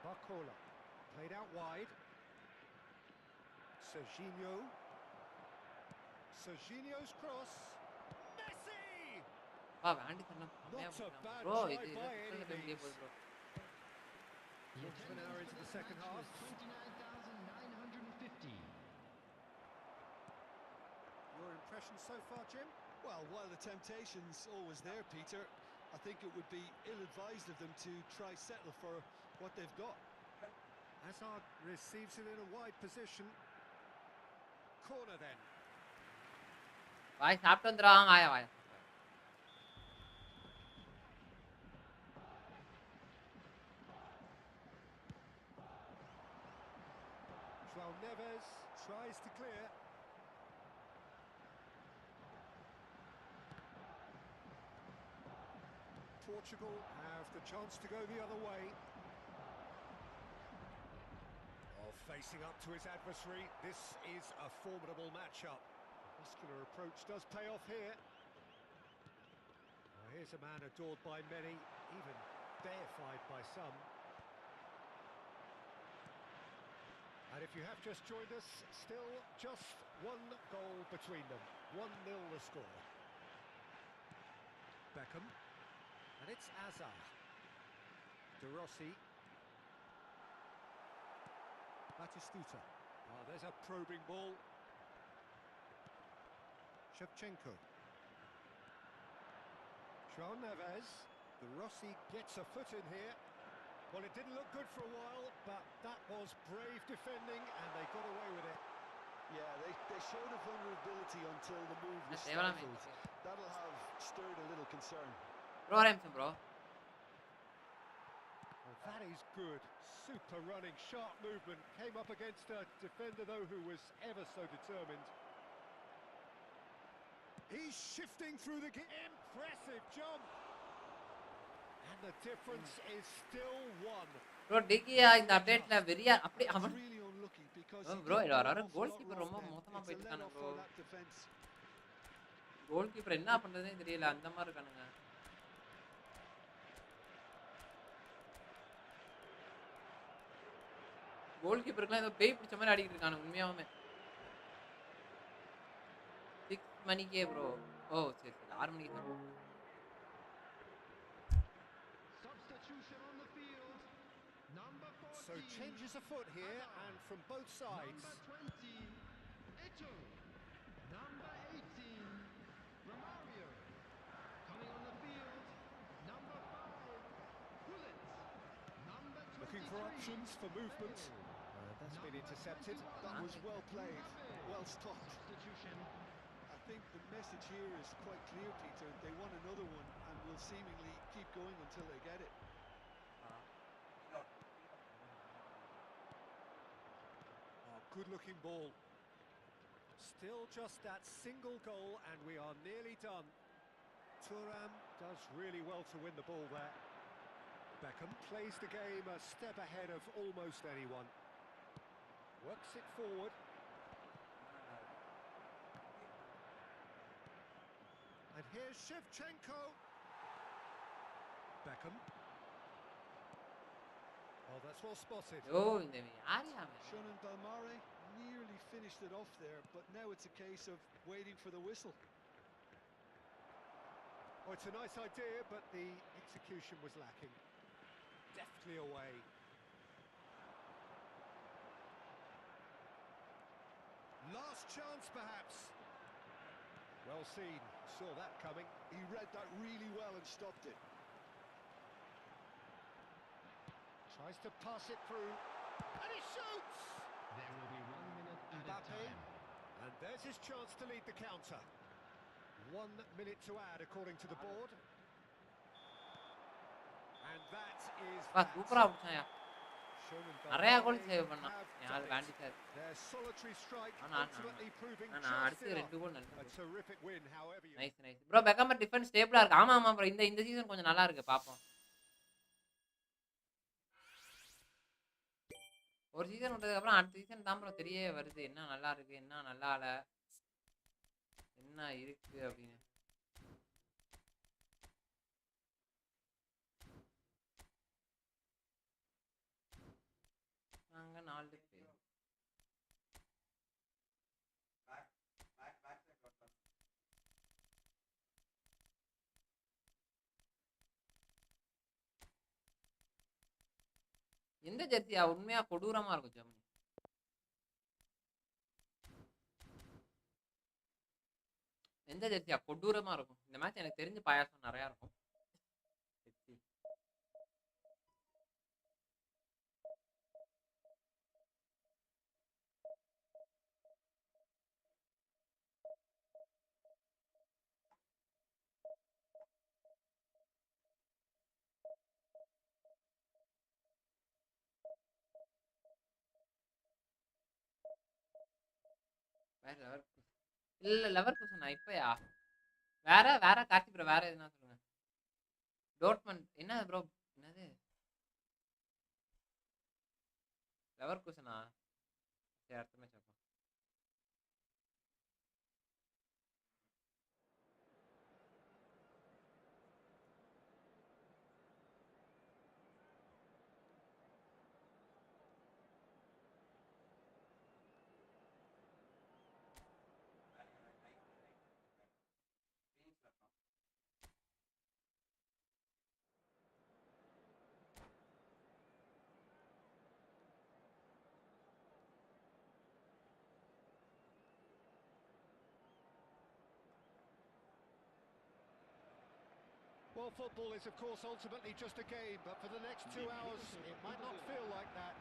Barcola played out wide. Serginho. Serginho's cross. Messi! வா வேண்டி தண்ணா Not a bad bro try இது by இது any போய் முடிய means. போகுது bro Quarter of an hour into the second half. 29,950. Your impression so far, Jim? Well, while the temptation's always there, Peter, I think it would be ill-advised of them to try settle for what they've got. Hazard receives it in a wide position. Corner then. வாய் சாப்பிட்டு வந்துடுவாங்க வாயா வாயா João Neves tries to clear. Portugal have the chance to go the other way. Facing up to his adversary, this is a formidable matchup. Muscular approach does pay off here. Well, here's a man adored by many, even deified by some. And if you have just joined us, still just one goal between them. 1-0 the score. Beckham. And it's Hazard. De Rossi. Batistuta. Oh, there's a probing ball. Shevchenko. João Neves. De Rossi gets a foot in here. Well, it didn't look good for a while, but that was brave defending, and they got away with it. Yeah, they showed a vulnerability until the move was தேவலாமே stifled. That'll have stirred a little concern. Bro ரேம்சன் bro Well, that is good. Super running, sharp movement. Came up against a defender, though, who was ever so determined. He's shifting through the game. Impressive jump. And the difference is still one. Bro De Gea இந்த அப்டேட்ல வெரியா அப்படி It's அவன் really unlucky because bro he இதுல did வர an awful goal lot keeper wrong ரொம்ப then. மோசமா It's a போயிட்டு இருக்கானு let-off bro for that defense. Goal keeper என்ன பண்றதுனே தெரியல அந்த மாதிரி இருக்கானுங்க கோல் கீப்பருக்குலாம் ஏதோ பேய் பிடிச்ச மாதிரி அடிக்கிட்டு இருக்கானுங்க உண்மையாவுமே 6 மணிக்கே ப்ரோ ஓ சரி சரி 6 மணிக்கு தான் Substitution on the field. Number 14. So changes a foot here, and from both sides. Number 20. Eto. Number 18. Romario. Coming on the field. Number 5. Bullet. Number 23. Looking for options for movement. That's been intercepted. That was well played, well stopped. Substitution. I think the message here is quite clear, Peter. They want another one and will seemingly keep going until they get it. Oh, good-looking ball. Still just that single goal, and we are nearly done. Thuram does really well to win the ball there. Beckham plays the game a step ahead of almost anyone. Works it forward. And here's Shevchenko. Beckham. Oh, that's well spotted. ஓ இந்த யாரியா அவன் Shonan Belmare nearly finished it off there, but now it's a case of waiting for the whistle. Oh, it's a nice idea, but the execution was lacking. Deftly away. Last chance, perhaps. Well seen. Saw that coming. He read that really well and stopped it. Tries to pass it through. And he shoots! There will be 1 minute added Mbappe. time. And there's his chance to lead the counter. 1 minute to add, according to the board. And that is பா that. சூப்பரா பிடிச்சாயா Shonan நிறைய கோல் Belmare save பண்ணான் have யார் done it. வேண்டி sir Their solitary strike ஆனா ultimately proving நான் just அடுத்து enough. 2 goal A நல்லா terrific win, however you... nice nice bro பெக்கமர் டிஃபென்ஸ் ஸ்டேபிளா இருக்கு ஆமா ஆமா ப்ரோ இந்த சீசன் கொஞ்சம் நல்லா இருக்கு பாப்போம் ஒரு சீசன் விட்டதுக்கு அப்புறம் அடுத்த சீசன் தான் ப்ரோ தெரிய வருது என்ன நல்லா இருக்கு என்ன நல்லா இல்ல என்ன இருக்கு அப்படின்னு நாங்க 4 பேர் எந்த ஜெர்சியா உண்மையா கொடூரமா இருக்கும் ஜெர்மனி. எந்த ஜெர்சியா கொடூரமா இருக்கும். இந்த மேட்ச் எனக்கு தெரிஞ்சு பாயாசம் நிறைய இருக்கும். வேற இல்ல லெவர்குசனா இப்பயா? வேற வேற கார்த்தி ப்ரோ வேற எதுனா சொல்லுங்க. டோர்ட்மண்ட் என்ன ப்ரோ? என்னது லெவர்குசனா? சரி அடுத்த மேட்ச் பார்ப்போம். Well, football is, of course, ultimately just a game, but for the next 2 hours, it might not feel like that.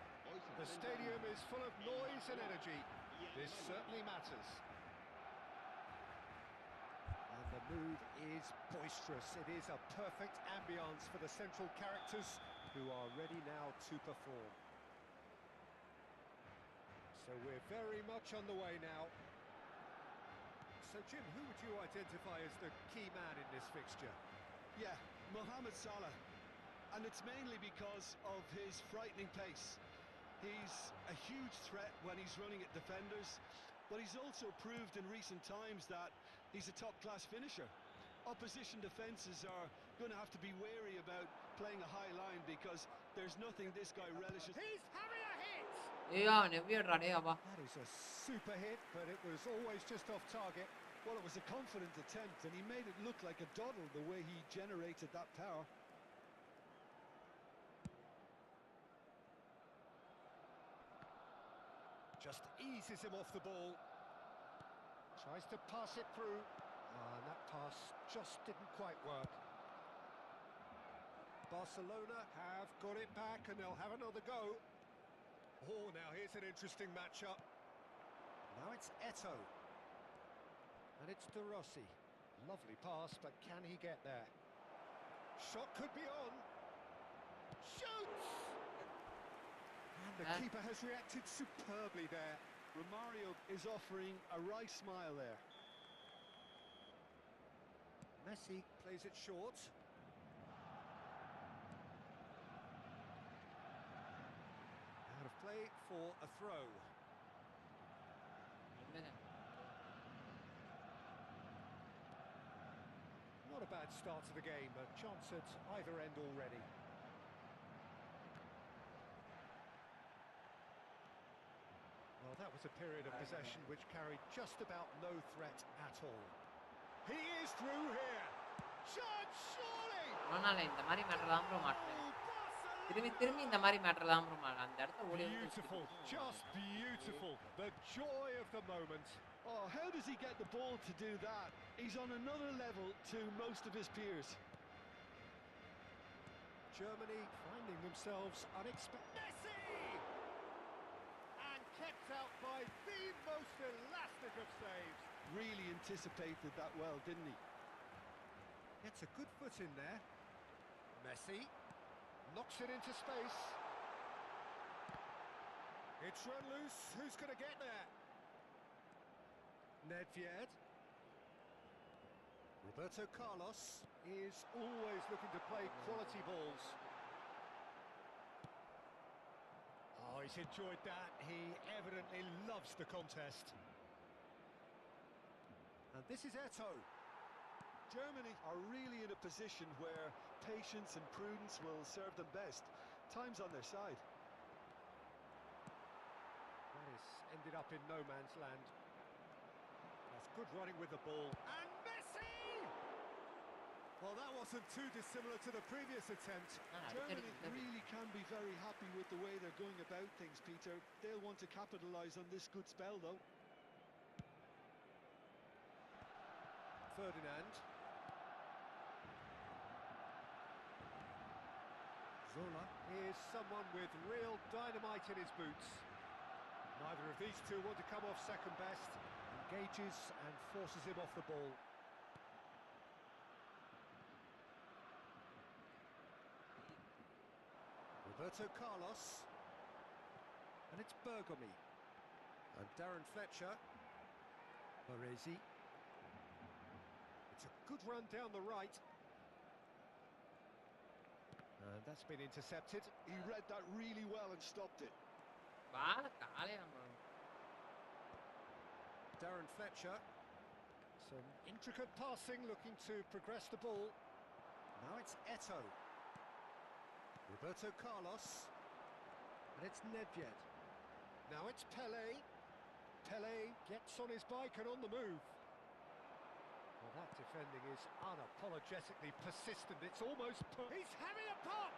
The stadium is full of noise and energy. This certainly matters. And the mood is boisterous. It is a perfect ambience for the central characters who are ready now to perform. So we're very much on the way now. So, Jim, who would you identify as the key man in this fixture? Yeah, Mohamed Salah. And it's mainly because of his frightening pace. He's a huge threat when he's running at defenders, but he's also proved in recent times that he's a top-class finisher. Opposition defences are going to have to be wary about playing a high line because there's nothing this guy relishes. He's having a hit! That is a super hit, but it was always just off target. Well, it was a confident attempt, and he made it look like a doddle the way he generated that power. Just eases him off the ball. Tries to pass it through. And that pass just didn't quite work. Barcelona have got it back, and they'll have another go. Oh, now here's an interesting matchup. Now it's Eto'o. And it's De Rossi. Lovely pass, but can he get there? Shot could be on. Shoots! And the keeper has reacted superbly there. Romario is offering a wry smile there. Messi plays it short. Out of play for a throw. Not a bad start to the game, a chance at either end already. Well, that was a period of possession which carried just about no threat at all. He is through here. Shot, surely! Beautiful, just beautiful. The joy of the moment. Oh, how does he get the ball to do that? He's on another level to most of his peers. Germany finding themselves unexpected. Messi! And kept out by the most elastic of saves. Really anticipated that well, didn't he? Gets a good foot in there. Messi knocks it into space. It's run loose. Who's going to get there? Nedved. Roberto Carlos is always looking to play quality balls. Oh, he's enjoyed that. He evidently loves the contest. And this is Eto'o. Germany are really in a position where patience and prudence will serve them best. Time's on their side. That is ended up in no man's land. That's good running with the ball. And Messi! Well, that wasn't too dissimilar to the previous attempt. Germany really can be very happy with the way they're going about things, Peter. They'll want to capitalise on this good spell, though. Ferdinand. Zola is someone with real dynamite in his boots. Neither of these two want to come off second best. Engages and forces him off the ball. Roberto Carlos. And it's Bergomi. And Darren Fletcher. Baresi. It's a good run down the right. And that's been intercepted. He read that really well and stopped it. Darren Fletcher. Some intricate passing, looking to progress the ball. Now it's Eto'o. Roberto Carlos. And it's Nedved. Now it's Pelé. Pelé gets on his bike and on the move. Well, that defending is unapologetically persistent. It's almost... He's having a pop!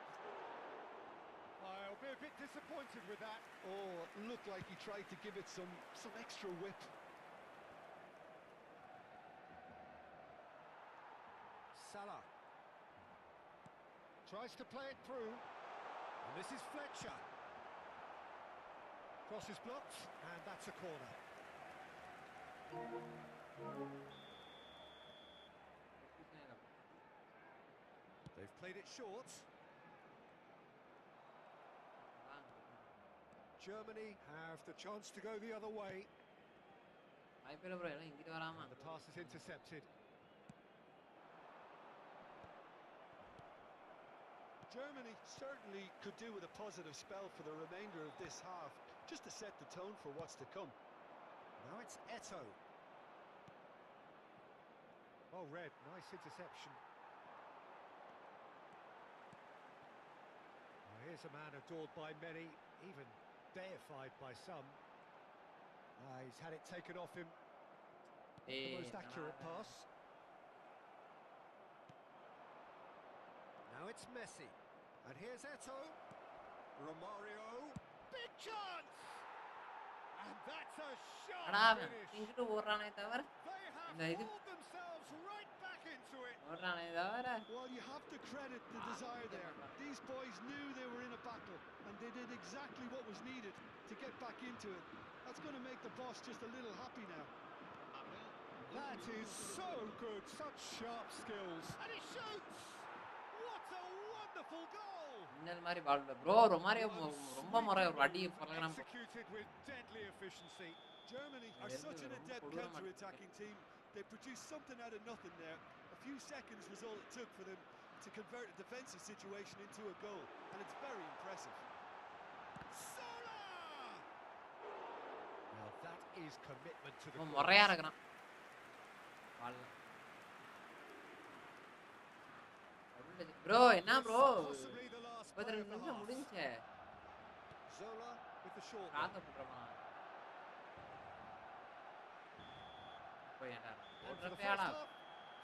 I'll be a bit disappointed with that. Oh, it looked like he tried to give it some extra whip. Salah. Tries to play it through. And this is Fletcher. Cross is blocked, and that's a corner. They've played it short. Germany have the chance to go the other way. And the pass is intercepted. Germany certainly could do with a positive spell for the remainder of this half, just to set the tone for what's to come. Now it's Eto'o. Oh, Red, nice interception. Well, here's a man adored by many, even deified by some. He's had it taken off him. The most accurate pass. Now it's Messi. And here's Eto'o. Romario. Big chance! And that's a sharp finish. They have pulled themselves right back into it. Well, you have to credit the desire there. These boys knew they were in a battle, and they did exactly what was needed to get back into it. That's going to make the boss just a little happy now. That is so good, such sharp skills. And he shoots! What a wonderful goal! Executed with deadly efficiency. Germany are such an adept counter-attacking team. They produced something out of nothing there. A few seconds was all it took for them to convert a defensive situation into a goal, and it's very impressive. Salah! Now that is commitment to the cause. Bro, enna bro? Possibly the last play of the half. Zola with the short one. And for the first half,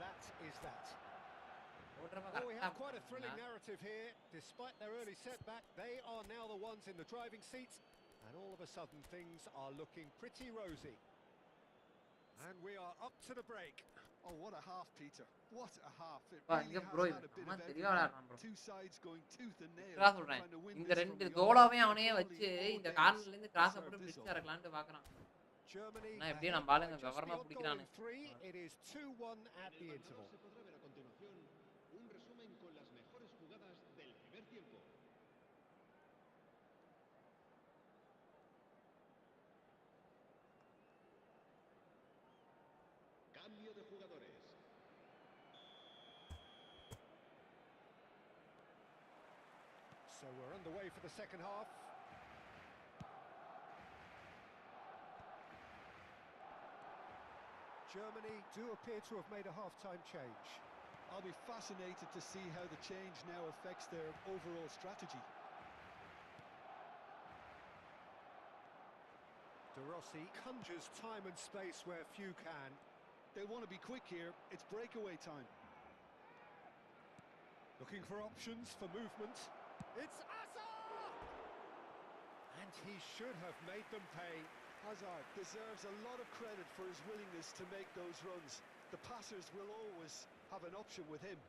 that is that. Well, we have quite a thrilling narrative here. Despite their early setback, they are now the ones in the driving seat, and all of a sudden things are looking pretty rosy. And we are up to the break. Oh, what a half, Peter. What a half. It really has had a bit of everything. Two sides going tooth and nail. Trying to win this from the Germany three. It is 2-1 at the interval. Cambio de jugadores. So we're underway for the second half. Germany do appear to have made a half-time change. I'll be fascinated to see how the change now affects their overall strategy. De Rossi conjures time and space where few can. They want to be quick here. It's breakaway time. Looking for options for movement. It's Hazard! And he should have made them pay. Hazard deserves a lot of credit for his willingness to make those runs. The passers will always have an option with him.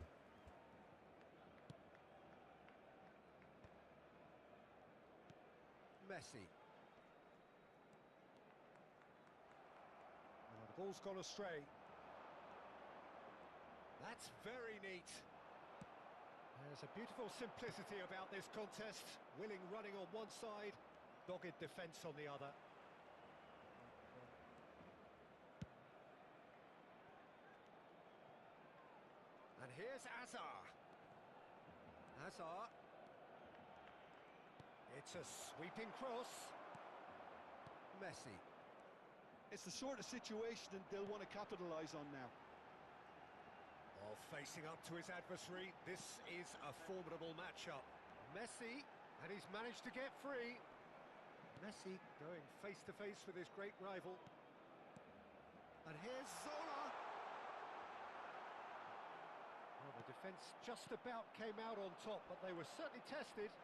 Messi. Oh, the ball's gone astray. That's very neat. There's a beautiful simplicity about this contest. Willing running on one side, dogged defence on the other. And here's Hazard. Hazard. It's a sweeping cross. Messi. It's the sort of situation they'll want to capitalise on now. Oh, facing up to his adversary, this is a formidable matchup. Messi, and he's managed to get free. Messi going face-to-face with his great rival. And here's Zola. Well, the defence just about came out on top, but they were certainly tested.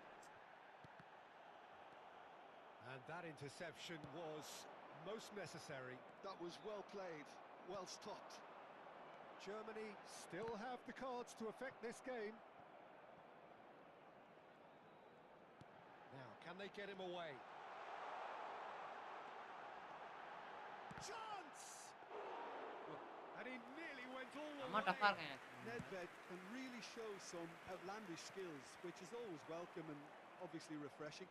And that interception was most necessary. That was well played, well stopped. Germany still have the cards to affect this game. Now, can they get him away? Chance! And he nearly went all the way. Nedved can really show some outlandish skills, which is always welcome and obviously refreshing.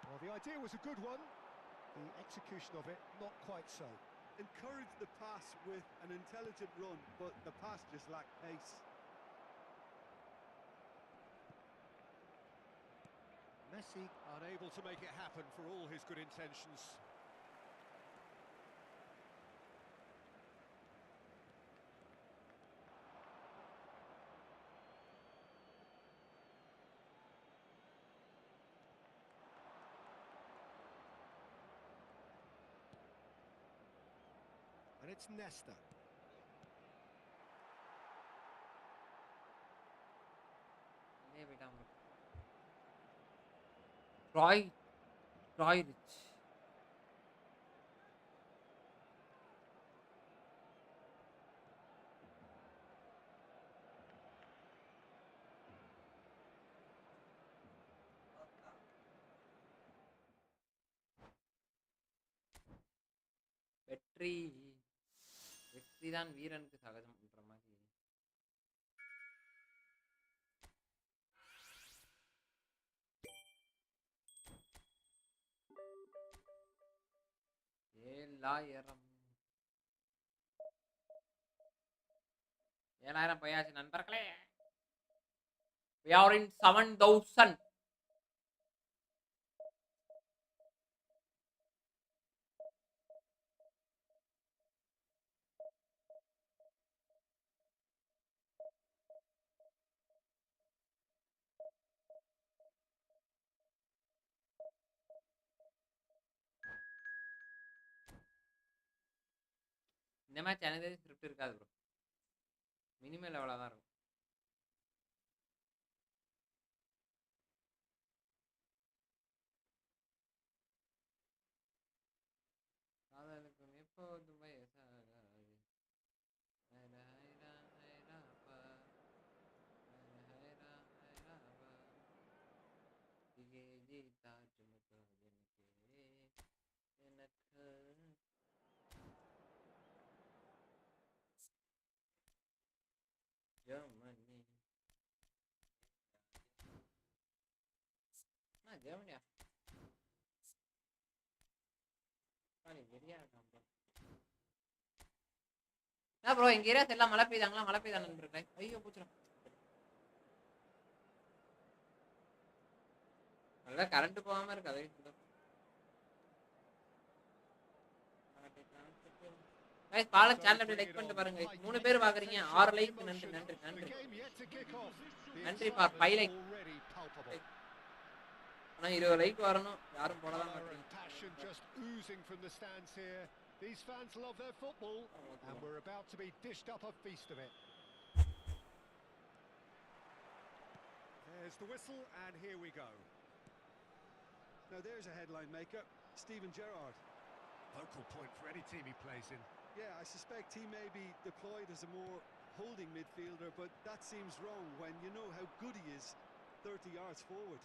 Well, the idea was a good one. The execution of it, not quite so. Encouraged the pass with an intelligent run, but the pass just lacked pace. Messi unable to make it happen for all his good intentions. And it's Nesta. Roy Rich. வெற்றி தான் வீரனுக்கு சகஜம்ன்ற மாதிரி. ஏழாயிரம் போயாச்சு நண்பர்களே. We are in 7,000. இந்த match எனக்கு script இருக்காது ப்ரோ. மினிமல் லெவலாக தான் இருக்கும். காதலுக்கும் எப்போதும் வயசாகாது. ஜெர்மனியா ப்ரோ எங்க ஏரியாஸ் எல்லாம் மழை பெய்தாங்களா? மழை பெய்தா நண்பர்களே? ஐயோ பூச்சிடும். நல்லா கரண்ட் போகாம இருக்கு. அதே பாலக் சேனல் அப்படியே லைக் பண்ணிட்டு பாருங்க. 3 பேர் பாக்குறீங்க. 6 லைக். நன்றி நன்றி நன்றி நன்றி ஃபார் 5 லைக். ஆனா 20 லைக் வரணும். யாரும் போடலாம் மாட்டீங்க. These fans love their football and we're about to be dished up a feast of it. There's the whistle, and here we go. Now there's a headline maker, Steven Gerrard. Focal point for any team he plays in. Yeah, I suspect he may be deployed as a more holding midfielder, but that seems wrong when you know how good he is 30 yards forward.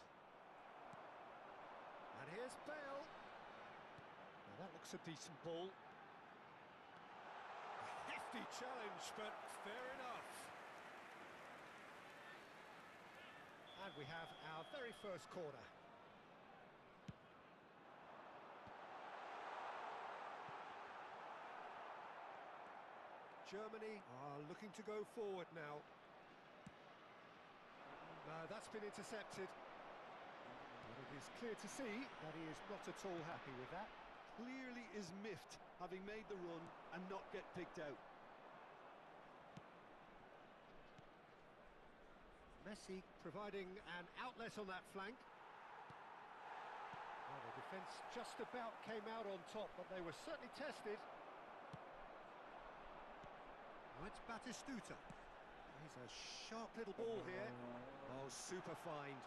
And here's Bale. Well, that looks a decent ball. A hefty challenge, but fair enough. And we have our very first corner. Germany are looking to go forward now. No, that's been intercepted. But it is clear to see that he is not at all happy with that. Clearly is miffed, having made the run and not get picked out. Messi providing an outlet on that flank. Well, the defence just about came out on top, but they were certainly tested. Now it's Batistuta. He's a sharp little ball here. Oh, super find.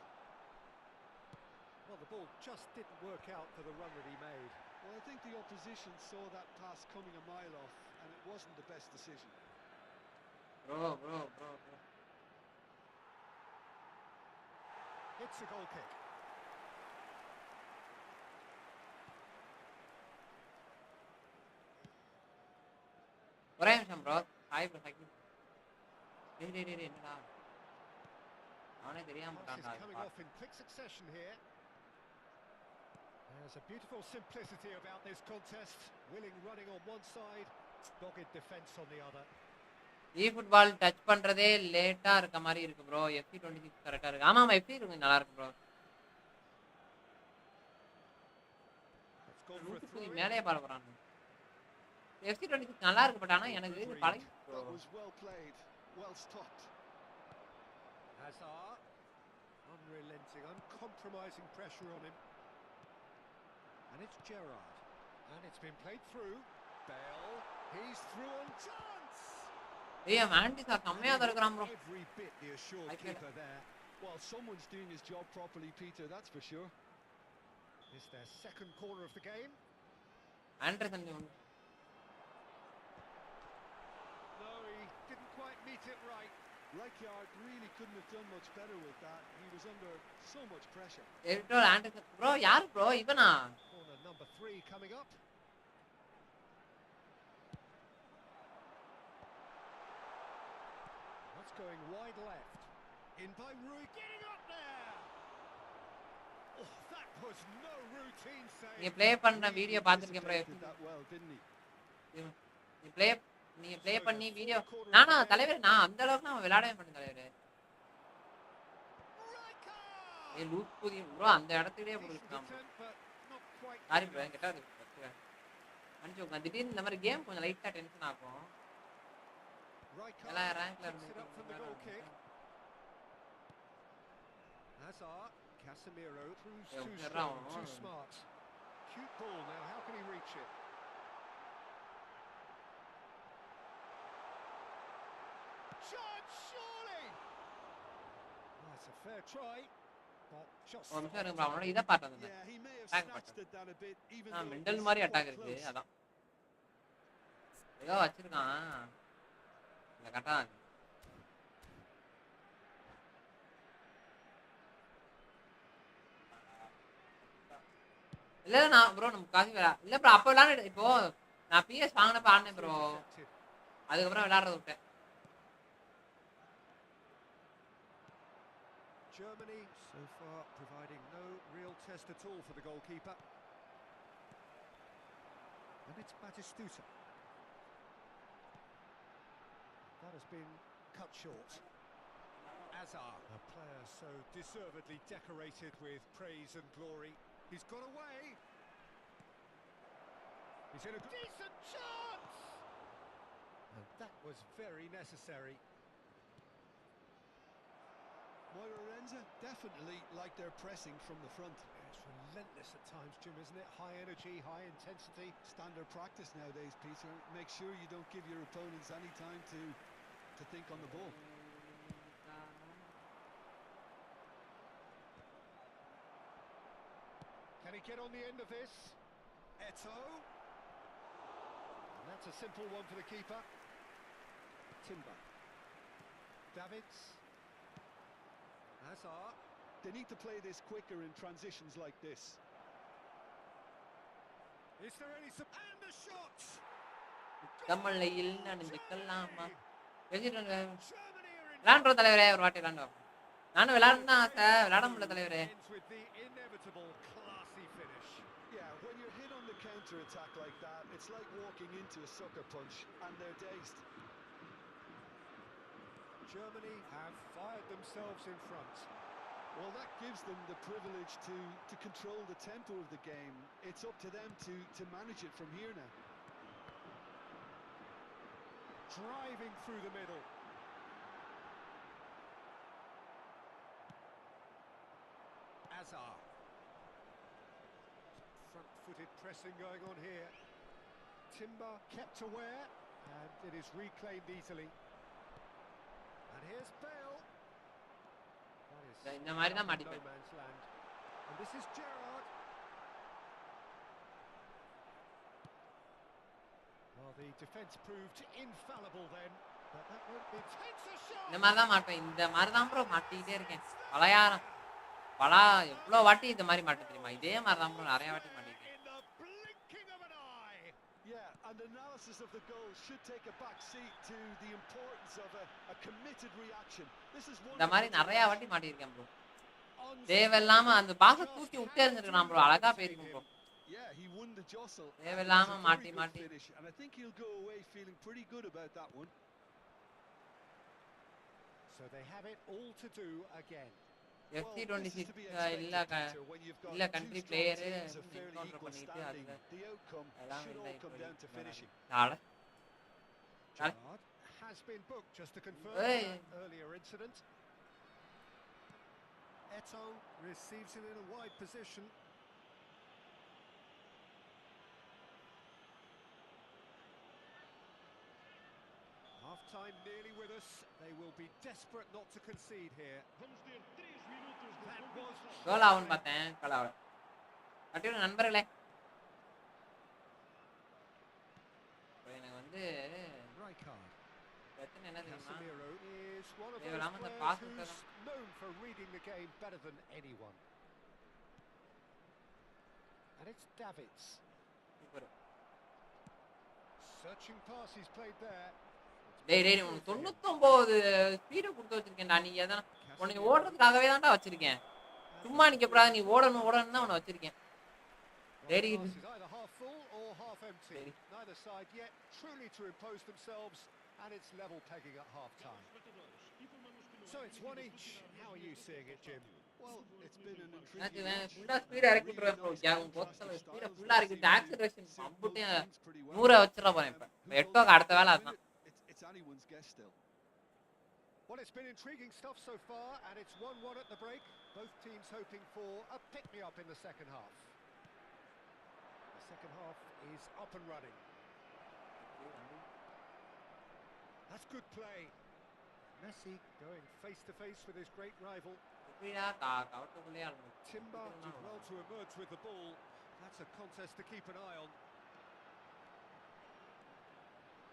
Well, the ball just didn't work out for the run that he made. Well, I think the opposition saw that pass coming a mile off, and it wasn't the best decision. Bro. It's a goal kick. ஒரே நிமிஷம் bro. Hi bro. டேய் என்னடா? அவனே தெரியாம Passes போட்டான்டா. coming off in quick succession here. There's a beautiful simplicity about this contest. Willing running on one side, dogged defence on the other. Football touch பண்றதே லேட்டா இருக்க மாதிரி இருக்கு ப்ரோ. FC26 கரெக்டா இருக்கு. ஆமா FC கொஞ்சம் நல்லா இருக்கு bro. Let's go for a throw. மேலே பார போறான். FC26 நல்லா இருக்கு பட் ஆனா எனக்கு இது பழகி That was well played, well stopped. Hazard, unrelenting, uncompromising pressure on him. And it's Gerrard. And it's been played through. Bale, he's through on chance. ஏய் மாண்டிஸா கம்மியா தான் இருக்கறான் bro. Every bit the assured keeper there. Well, someone's doing his job properly, Peter, that's for sure. It's their second corner of the game. Anderson No, he didn't quite meet it right. Rijkaard really couldn't have done much better with that. He was under so much pressure. எவிட்டோர் Anderson bro யார் bro இவனா? Corner number 3 coming up. That's going wide left. In by Rui, getting up there. Oh, that was no routine save. நீ play பண்ற video பாத்துர்க்கேன் bro. Did that well, didn't he? நீ play பண்ணி video நானா தலைவர் நான் அந்த அளவுக்கு நான் விளையாடவே மாட்டேன் தலைவர். ஏய் லூப் புதி ப்ரோ அந்த இடத்துலயே புடிச்சான். சாரி ப்ரோ என்கிட்ட அது அஞ்சு திடீர்னு இந்த மாதிரி கேம் கொஞ்சம் லைட்டா டென்ஷன் ஆகும். எல்லாம் ரேங்க்ல இருந்து Hazard, Casemiro, who's Yeah, too they're strong, round, too aren't they? smart. Cute ball now, how can he reach it? Shot, surely! That's a fair try, but just... ஒரு நிமிஷம் இருங்க ப்ரோ அவனோட இத பாத்து வந்தேன். Yeah, he may have Attack snatched at that a bit, even நான் though it mental was மாதிரி quite attack இருக்கு close. அதான். ஏதோ வச்சிருக்கான். இந்த கட்டா இல்ல நான் ப்ரோ நம்ம காசு இல்ல ப்ரோ அப்ப விளையாடு இப்போ நான் PS வாங்குனப்ப ஆடுனேன் ப்ரோ. அதுக்கப்புறம் விளையாடுறது விட்டேன். Germany so far providing no real test at all for the goalkeeper. And it's Batistuta. That has been cut short. Hazard, a player so deservedly decorated with praise and glory. He's got away. He's in a decent chance. And that was very necessary. Moira Renza definitely like they're pressing from the front. It's relentless at times, Jim, isn't it? High energy, high intensity. Standard practice nowadays, Peter. Make sure you don't give your opponents any time to think on the ball. get on the end of this? Eto. And that's a simple one for the keeper. Timber. Davids. Hazard. They need to play this quicker in transitions like this. Is there any and the shot? கமலையில் நனைஞ்சுக்கலாமா Germany are in விளையாண்டுறோம் தலைவரே ஒரு வாட்டி விளையாண்டோம் நானும் விளையாடணும் தான் ஆசை விளையாட முடியல தலைவரே ends with the inevitable classy finish. Yeah, when you're hit on the counter attack like that, it's like walking into a sucker punch and they're dazed. Germany have fired themselves in front. Well, that gives them the privilege to control the tempo of the game. It's up to them to manage it from here now. Driving through the middle. Hazard. Front-footed pressing going on here. Timber kept aware, and it is reclaimed easily. And here's Bale. That is இந்த மாதிரி தான் no மாட்டிப்பேன் man's land. And this is Gerrard. Well, the defence proved infallible then, but that won't be. Takes a shot. இந்த மாதிரி தான் மாட்டேன் இந்த மாதிரி தான் ப்ரோ மாட்டிக்கிட்டே இருக்கேன் எவ்வளோ வாட்டி இந்த மாதிரி மாட்ட தெரியுமா இதே மாதிரி தான் ப்ரோ நிறைய வாட்டி மாட்டிருக்கேன் In the blinking of an eye. Yeah, and analysis of the goal should take a back seat to the importance of a committed reaction. This is one இந்த மாதிரி நிறைய வாட்டி மாட்டிருக்கேன் ப்ரோ தேவையில்லாம அந்த பாச தூக்கி விட்டே இருந்திருக்கான் ப்ரோ அழகா போயிருக்கும் bro Yeah, he won the jostle. தேவையில்லாம It was a மாட்டி very good மாட்டி finish, and I think he'll go away feeling pretty good about that one. So they have it all to do again. FC Well, this is 26 to be expected, இல்ல Peter, when you've got இல்ல two country strong player teams of fairly encounter equal பண்ணிட்டு standing. அதுல The outcome எல்லாம் should இல்லை all come down to finishing. Gerrard has been booked just to confirm Hey. that earlier incident. Eto receives it in a wide position. Half-time nearly with us. They will be desperate not to concede here. That was கோல் ஆகும்னு பார்த்தேன் கோல் ஆகல கட்டிவிட நண்பர்களே இப்போ எனக்கு வந்து Rijkaard. பிரச்சனை என்ன தெரியுமா Casemiro is one of They will those have the players pass who's them. known for reading the game better than anyone. And it's Davids. Super Searching pass he's played there. டேய் உனக்கு 99 speed கொடுத்து வச்சிருக்கேன்டா நீ எதனா உனக்கு ஓடுறதுக்காகவே தான்டா வச்சிருக்கேன் சும்மா நிக்க கூடாது நீ ஓடணும் தான் உன்னை வச்சிருக்கேன் Well, Ready. the glass is either half full or half empty. Ready. Neither side yet truly to impose themselves, and it's level pegging at half time. So it's one each. How are you seeing it, Jim? Well, it's been an எனக்கு intriguing ஃபுல்லா speed இறக்கி விட்டுருவேன் bro ஜாகும் postal ஸ்பீட ஃபுல்லா இறக்கி acceleration அம்புட்டே 100 வச்சிர போறேன் இப்ப எட்டோக்கு அடுத்த வேலை அதான் It's anyone's guess still. Well, it's been intriguing stuff so far, and it's 1-1 at the break. Both teams hoping for a pick-me-up in the second half. The second half is up and running. That's good play. Messi going face-to-face with his great rival. ஸ்பீடா கவுட்டுக்குள்ளே ஆடணும் Timber did well to emerge with the ball. That's a contest to keep an eye on.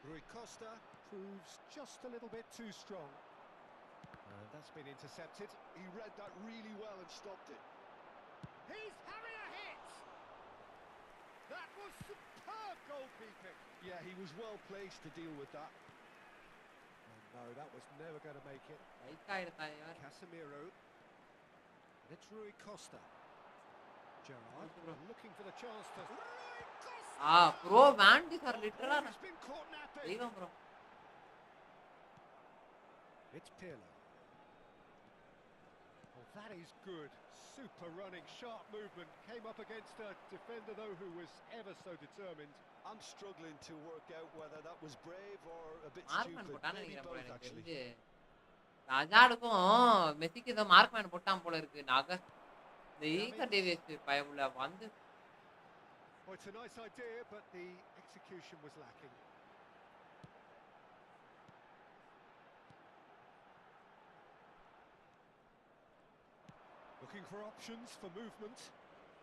Rui Costa proves just a little bit too strong. And that's been intercepted. He read that really well and stopped it. He's having a hit! That was superb goalkeeping. Yeah, he was well placed to deal with that. Oh, no, that was never going to make it. ரைட்டா எடுத்தாங்க Casemiro. And it's Rui Costa. Gerrard looking for the chance to... Rui Costa! Bro வாண்டி sir literally He's been caught napping. தெய்வம் bro It's Pirlo. Oh, that is good. Super running, sharp movement. Came up against a defender, though, who was ever so determined. I'm struggling to work out whether that was brave or a bit மார்க்மேன் stupid. போட்டான்னு Maybe நினைக்கிறேன் போல both, எனக்கு actually. தெரிஞ்சு அஜாடுக்கும் மெஸ்ஸிக்கு ஏதோ மார்க்மேன் போட்டான் போல இருக்கு நாக இந்த ஈகர் டேவிஸ் பயமுள்ள வந்து Oh, it's a nice idea, but the execution was lacking. Looking for options for movement.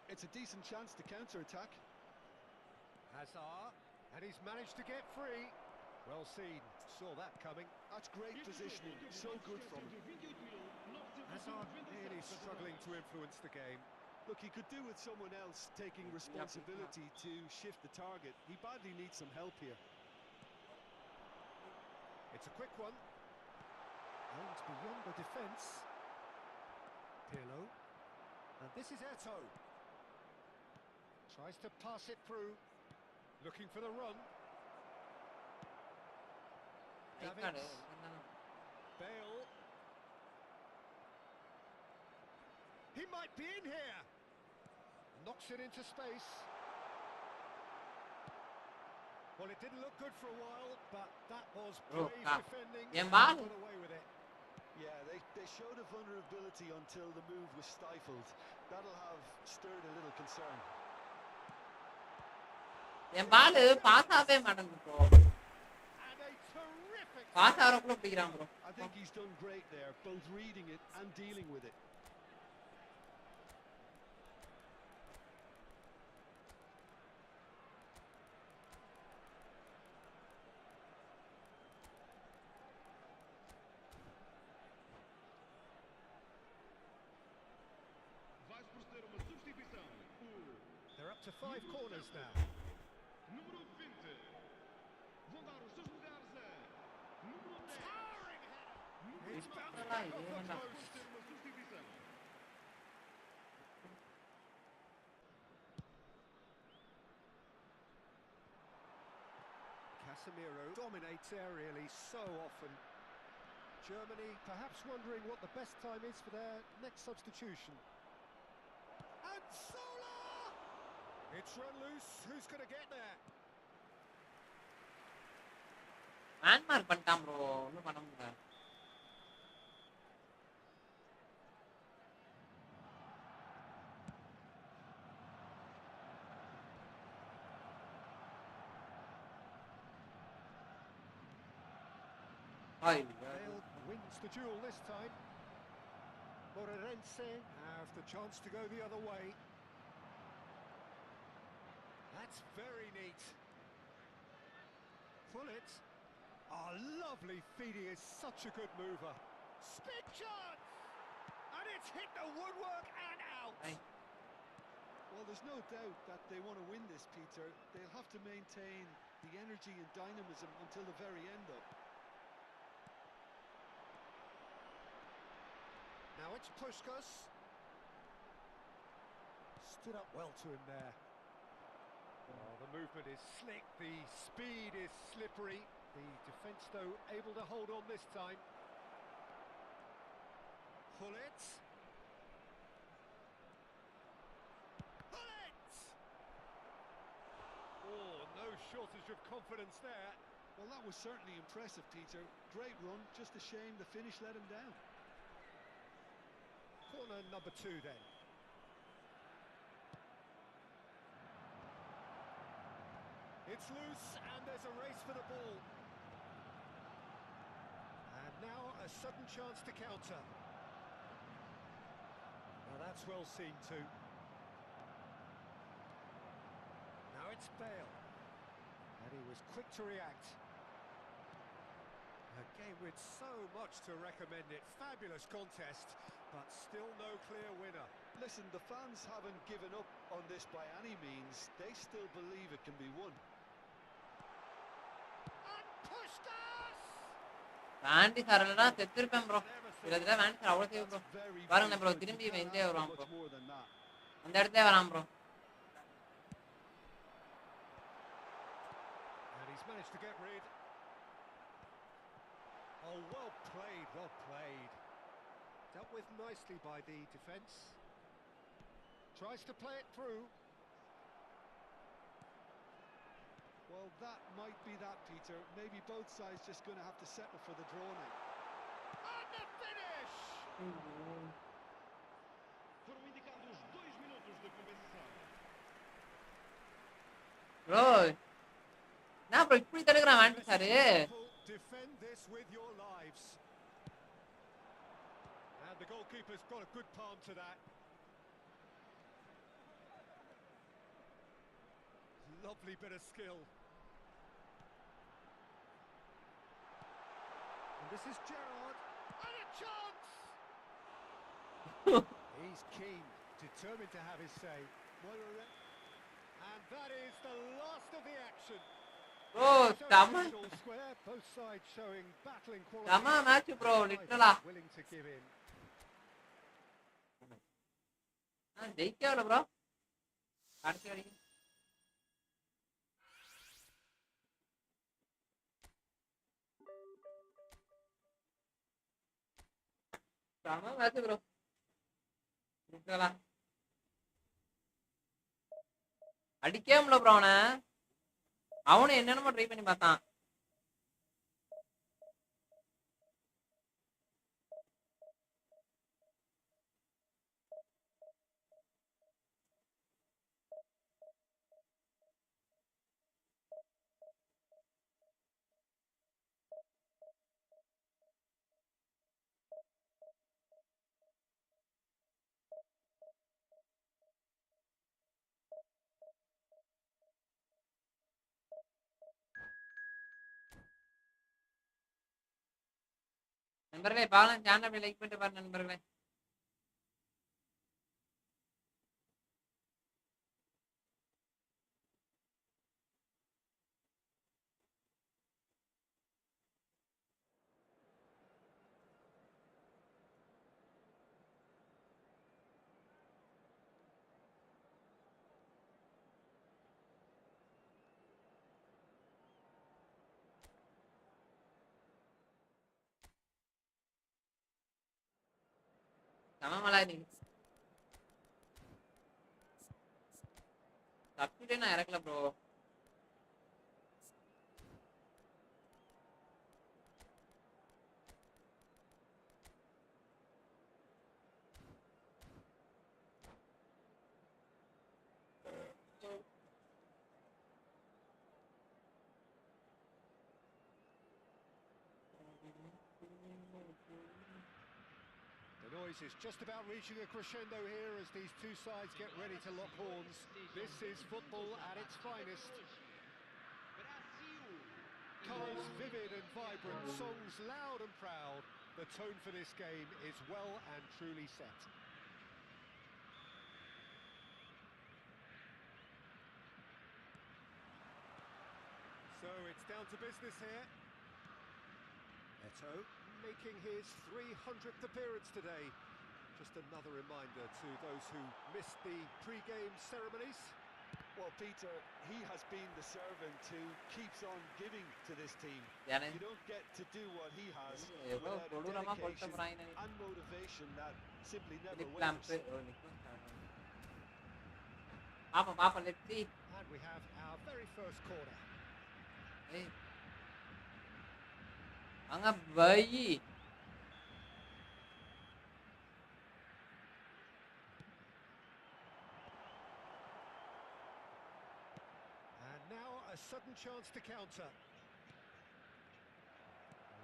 It's a decent chance to counter-attack. Hazard, and he's managed to get free. Well seen, saw that coming. That's great positioning, so good from him. Hazard really struggling to influence the game. Look, he could do with someone else taking responsibility to shift the target. He badly needs some help here. It's a quick one. Aims beyond the defence. Pirlo. And this is Eto. Tries to pass it through. Looking for the run. Davids. Bale. He might be in here. Knocks it into space. Well, it didn't look good for a while, but that was brave defending. Got away with it. Yeah, they showed a vulnerability until the move was stifled. That'll have stirred a little concern. And a terrific I think he's done great there, both reading it and dealing with it. They're up to 5 corners now. It's bounced back off the post. Casemiro dominates aerially so often. Germany perhaps wondering what the best time is for their next substitution. And Sola! It's run loose. Who's going to get there? Bale wins the duel this time. Moreirense have the chance to go the other way. That's very neat. Pullet. Oh, lovely feed. He is such a good mover. Spin chance! And it's hit the woodwork and out. Well, there's no doubt that they want to win this, Peter. They'll have to maintain the energy and dynamism until the very end, though. Now it's Puskas. Stood up well to him there. Oh, the movement is slick, the speed is slippery. The defence, though, able to hold on this time. Pullet. Pullet! Oh, no shortage of confidence there. Well, that was certainly impressive, Peter. Great run, just a shame the finish let him down. Corner number 2 then. It's loose and there's a race for the ball. And now a sudden chance to counter. Now that's well seen too. Now it's Bale. And he was quick to react. A game with so much to recommend it. Fabulous contest, but still no clear winner. Listen, the fans haven't given up on this by any means. They still believe it can be won. And Puskas! Andy Sarala, Tetripam, bro. Bro. Varanga, bro. Didn't be in there, bro. And that's the Varam, bro. And he's managed to get rid. Oh, well played, well played. Dealt with nicely by the defence. Tries to play it through. Well, that might be that, Peter. Maybe both sides just going to have to settle for the draw now. And the finish! Bro. Nah, bro. It's pretty Andy Sarala. Defend this with your lives. And the goalkeeper's got a good palm to that. lovely bit of skill. And this is Gerrard. And a chance! He's keen, determined to have his say. And that is the last of the action. Bro, sama. All square, both sides showing battling quality. Sama match bro, literally. Willing to give in. ஜெயிக்கல bro. கடைசி வரைக்கும். sama match bro. literally. அடிக்கவே முடியல bro அவனை என்னென்னமோ try பண்ணி பார்த்தான். நண்பர்களே பாக்கலாம் சேனல் அப்படியே லைக் பண்ணிட்டு பாருங்க நண்பர்களே. சமமலா நீ சப்ஸ்டியூட்டே நான் இறக்கல bro. The noise is just about reaching a crescendo here as these two sides get ready to lock horns. This is football at its finest. Colours vivid and vibrant, songs loud and proud. The tone for this game is well and truly set. So it's down to business here. Eto making his 300th appearance today. Just another reminder to those who missed the pre-game ceremonies. Well, Peter, he has been the servant who keeps on giving to this team. Yeah, you don't get to do what he has Yeah, without dedication dedication and motivation that simply never wavers. Papa, let's see. And we have our very first corner. Hey. Anga bayi. And now a sudden chance to counter. Oh,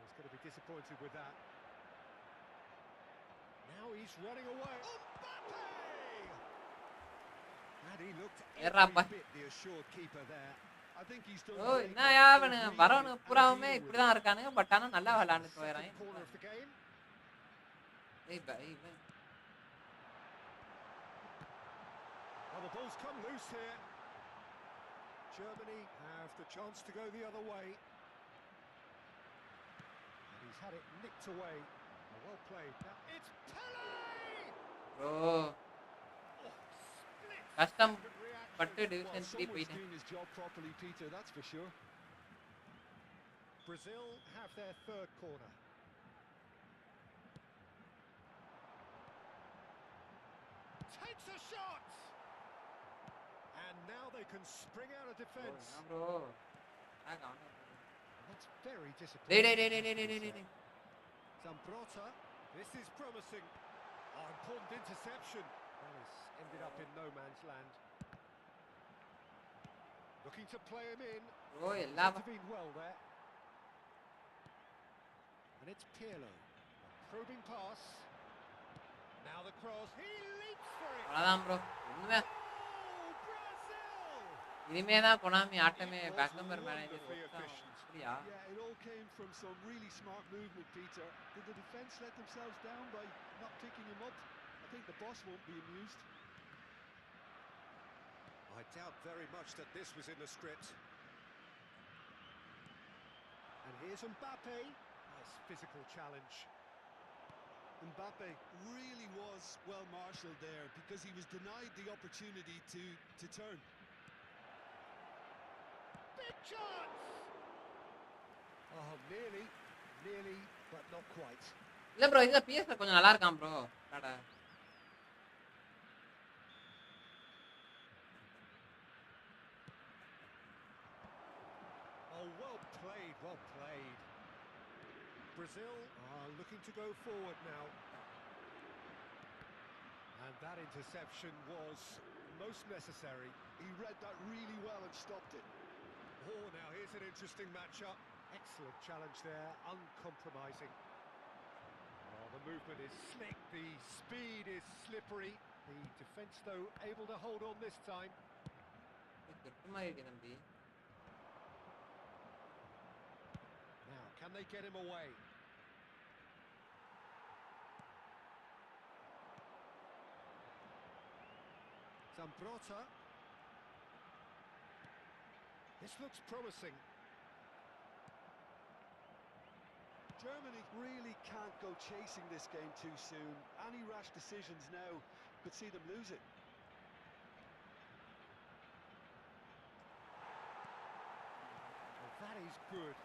he's going to be disappointed with that. Now he's running away. Mbappe! And he looked every bit the assured keeper there. I think he's done Oh, என்னயா அவனுங்க வரவனுங்க பூராவுமே இப்படி தான் இருக்கானுங்க. But ஆனா நல்லா விளையாண்டுட்டு போறாங்க. Corner of the game. ஏய் பாய். Well, the ball's come loose here. Germany have the chance to go the other way. And he's had it nicked away. Well played. Now it's Pele! Bro. கஷ்டம் பட்டு division 3 போயிட்டேன். doing his job properly, Peter, that's for sure. Brazil have their third corner. Takes a shot! And now they can spring out of defence. bro. That's very disappointing. டேய். Zambrota, this is promising. Oh, important interception. That has ended up in no man's land. Looking to play him in. Bro, எல்லா Intervened well there. And it's Pirlo. A probing pass. Now the cross. He leaps for it. அவ்வளவுதான் bro. ஒண்ணுமே Oh, Brazil! இனிமே தான் konami ஆட்டமே பேக்கம்பர் manager அப்படியா Yeah, it all came from some really smart movement, Peter. Did the defence let themselves down by not picking him up? I think the boss won't be amused. I doubt very much that this was in the script. And here's Mbappe. Nice physical challenge. Mbappe really was well marshalled there because he was denied the opportunity to turn. Big chance! Oh, nearly, but not quite. இல்ல bro இதுல பிஎஸ்ல கொஞ்சம் நல்லா இருக்கான் bro Tata Oh, well played, well played. Brazil are looking to go forward now. And that interception was most necessary. He read that really well and stopped it. Oh, now here's an interesting matchup. Excellent challenge there, uncompromising. Oh, the movement is slick, the speed is slippery. The defence, though, able to hold on this time. Now, can they get him away? Zambrota. This looks promising. Germany really can't go chasing this game too soon. Any rash decisions now could see them lose it. Well, that is good.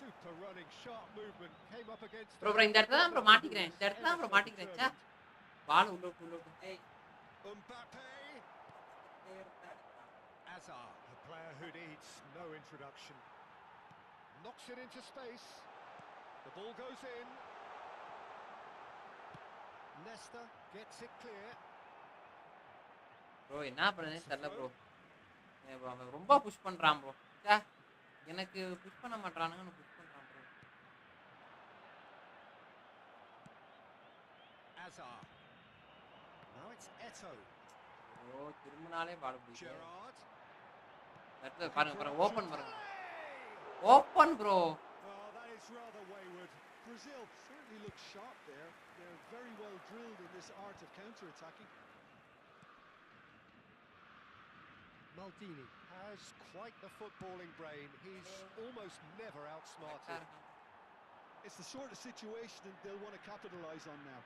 Super running, sharp movement. Came up against. Bro இந்த இடத்துல தான் bro மாட்டிக்கிறேன் இந்த இடத்துல தான் bro மாட்டிக்கிறேன் ச்சே பால் உள்ள ஏய் Mbappe. Azar, a player who needs no introduction. Knocks it into space. The ball goes in. Nesta gets it clear. Bro என்ன பண்ணனே தெரியல ப்ரோ அவன் ரொம்ப புஷ் பண்றான் ப்ரோ ச்சே எனக்கு புஷ் பண்ண மாட்டறானுங்க நான் புஷ் பண்றான் bro Azar. Now it's Eto. ஓ திரும்பனாலே பால் பிடிக்குது Gerrard. அடுத்து பாருங்க ஓபன் பாருங்க open bro Oh, that is rather wayward. Brazil certainly look sharp there. They're very well drilled in this art of counter-attacking. Maldini has quite the footballing brain. He's almost never outsmarted. It's the sort of situation that they'll want to capitalise on now.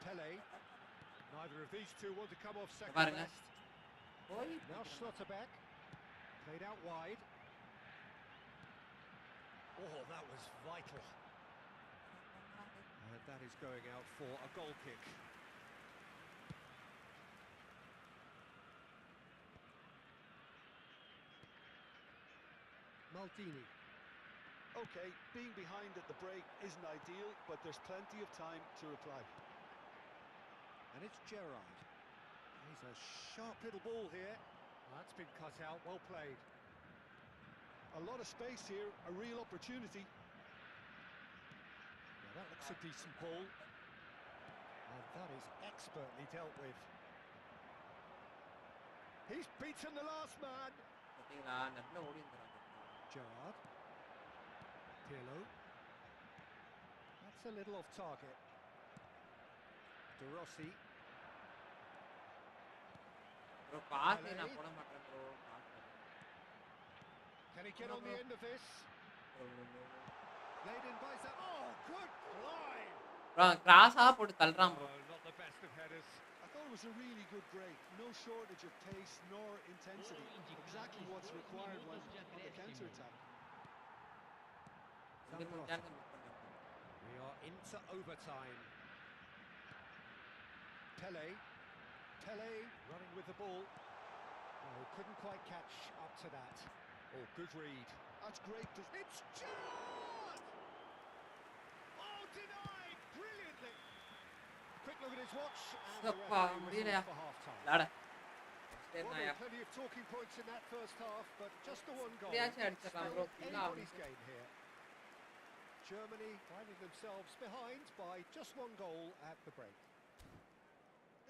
Pele. Neither of these two want to come off second best. Now Schlotterbeck. Played out wide. Oh, that was vital. And that is going out for a goal kick. Maldini. Okay, being behind at the break isn't ideal, but there's plenty of time to reply. And it's Gerrard. He's a sharp little ball here. That's been cut out, well played. A lot of space here, a real opportunity. Now that looks a decent ball. And that is expertly dealt with. He's beaten the last man. Gerrard. Pirlo. That's a little off target. De Rossi. Bro boss நான் போட மாட்டேன் bro Can he get on the end of this? Laid in by Zap. Oh, good line. Bro கிராஸா போட்டு தள்ளுறான் bro Not the best of headers. I thought it was a really good break. No shortage of pace nor intensity. Exactly what's required when on the counter-attack. We are into overtime. Pele running with the ball. Oh, couldn't quite catch up to that. Oh, good read. That's great. It's Gerrard! Oh, denied brilliantly. Quick look at his watch and the referee whistles for half-time. Well, plenty of talking points in that first half, but just the one goal. Still anybody's game here. Germany finding themselves behind by just one goal at the break.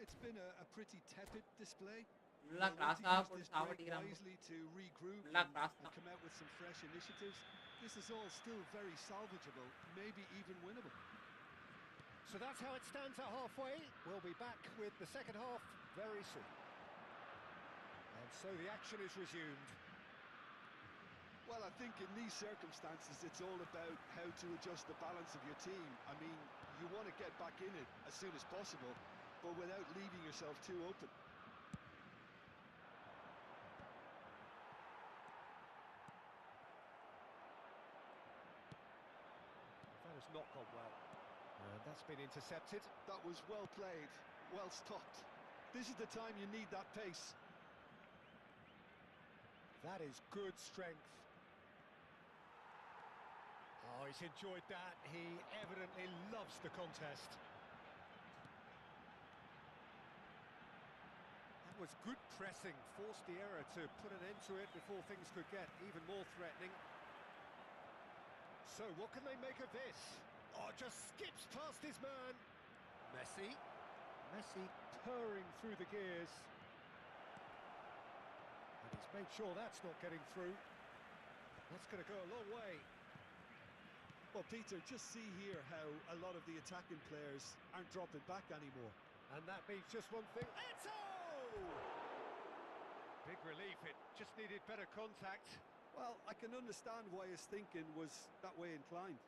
It's been a pretty tepid display. ஃபுல்லா They'll want கிராஸா to use போட்டு this break சாவடிக்கிறான் bro. wisely to regroup ஃபுல்லா and cross தான். come out with some fresh initiatives. This is all still very salvageable, maybe even winnable. So that's how it stands at halfway. We'll be back with the second half very soon. And so the action is resumed. Well, I think in these circumstances, it's all about how to adjust the balance of your team. I mean, you want to get back in it as soon as possible, but without leaving yourself too open. That has not gone well. And that's been intercepted. That was well played, well stopped. This is the time you need that pace. That is good strength. Oh, he's enjoyed that. He evidently loves the contest. That was good pressing. Forced the error to put an end to it before things could get even more threatening. So, what can they make of this? Oh, just skips past his man. Messi. Messi purring through the gears. And he's made sure that's not getting through. That's going to go a long way. Well, Peter, just see here how a lot of the attacking players aren't dropping back anymore. And that means just one thing. Eto! Big relief, it just needed better contact. Well, I can understand why his thinking was that way inclined.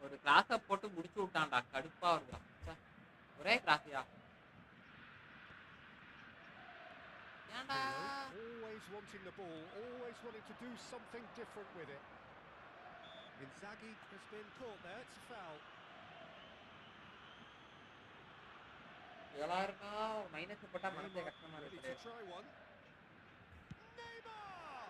ஒரு கிராஸ போட்டு முடிச்சு விட்டான்டா, கடுப்பா வருதா. ஒரே கிராஸியா. ஏன்டா? Always wanting the ball, always wanting to do something different with it. Inzaghi has been caught there, it's a foul. எல்லாருக்கா minus போட்டா மனசே கஷ்டமா Ready இருக்கு. to try one. Neymar!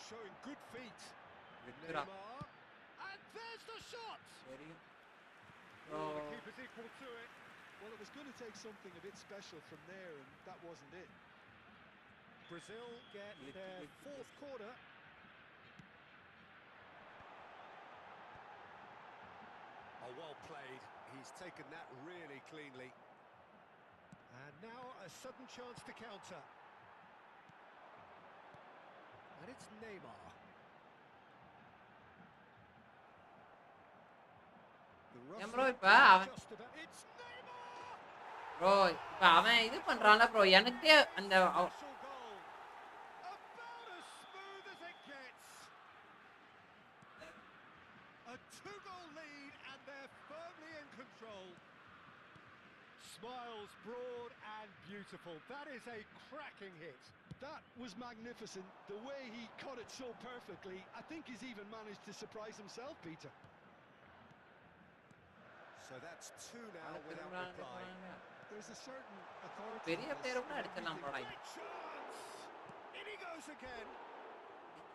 Showing good feet. வெச்சுடா. Neymar. And there's the shot! சரி. Oh, the keeper's equal to it. Well, it was going to take something a bit special from there, and that wasn't it. Brazil get their fourth corner. Oh, well played. He's taken that really cleanly. And now a sudden chance to counter. And it's Neymar. The bro, referee just about... It's Neymar! Bro இப்ப அவன் இது பண்றான்ல bro, எனக்கே அந்த Special goal. About as smooth as it gets. A two-goal lead and they're firmly in control. Smiles broad and beautiful. That is a cracking hit. That was magnificent. The way he caught it so perfectly. I think he's even managed to surprise himself, Peter. So that's two now without reply. There's a certain authority. பெரிய பேர் கூட அடிச்சலாம் போடா. Great chance. In he goes again.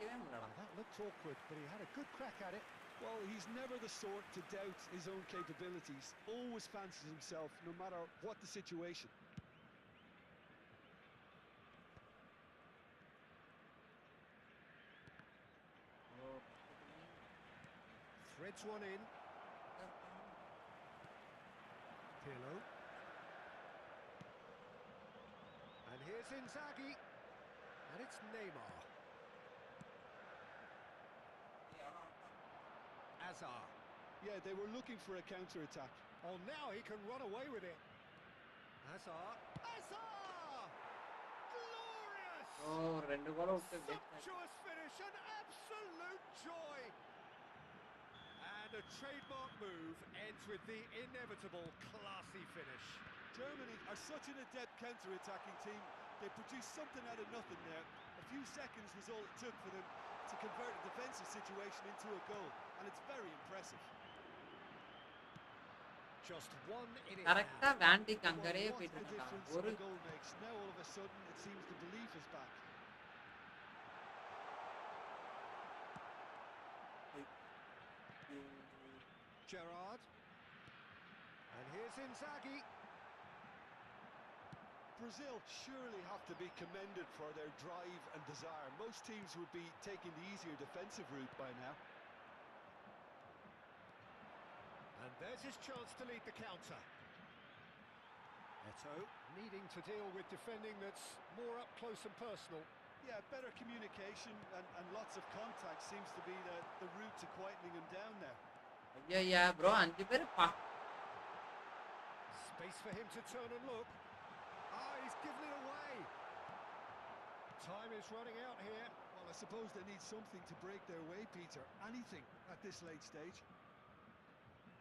நிக்கவே முடியலடா. That looked awkward, but he had a good crack at it. Well, he's never the sort to doubt his own capabilities. Always fancies himself, no matter what the situation. Threads one in. Pirlo. And here's Inzaghi. And it's Neymar. Hazard. Yeah, they were looking for a counter-attack. Oh, now he can run away with it. Hazard. Hazard! Glorious! ஓ ரெண்டு கோல் விட்டு Sumptuous finish, an absolute joy. And a trademark move ends with the inevitable classy finish. Germany are such an adept counter-attacking team. They produced something out of nothing there. A few seconds was all it took for them to convert a defensive situation into a goal, and it's very impressive. Just one in it கரெக்ட்டா now. வேண்டிக்கு அங்கரே Well, what போயிட்டு a இருக்கான். difference ஒரு a goal makes. Now all of a sudden it seems the belief is back. Gerrard. And here's Inzaghi. Brazil surely have to be commended for their drive and desire. Most teams would be taking the easier defensive route by now. And there's his chance to lead the counter. Eto needing to deal with defending that's more up close and personal. Yeah, better communication and lots of contact seems to be the route to quietening him down now. Yeah, bro, 5 பேர் Space for him to turn and look. He's given it away. Time is running out here. Well, I suppose they need something to break their way, Peter. Anything at this late stage.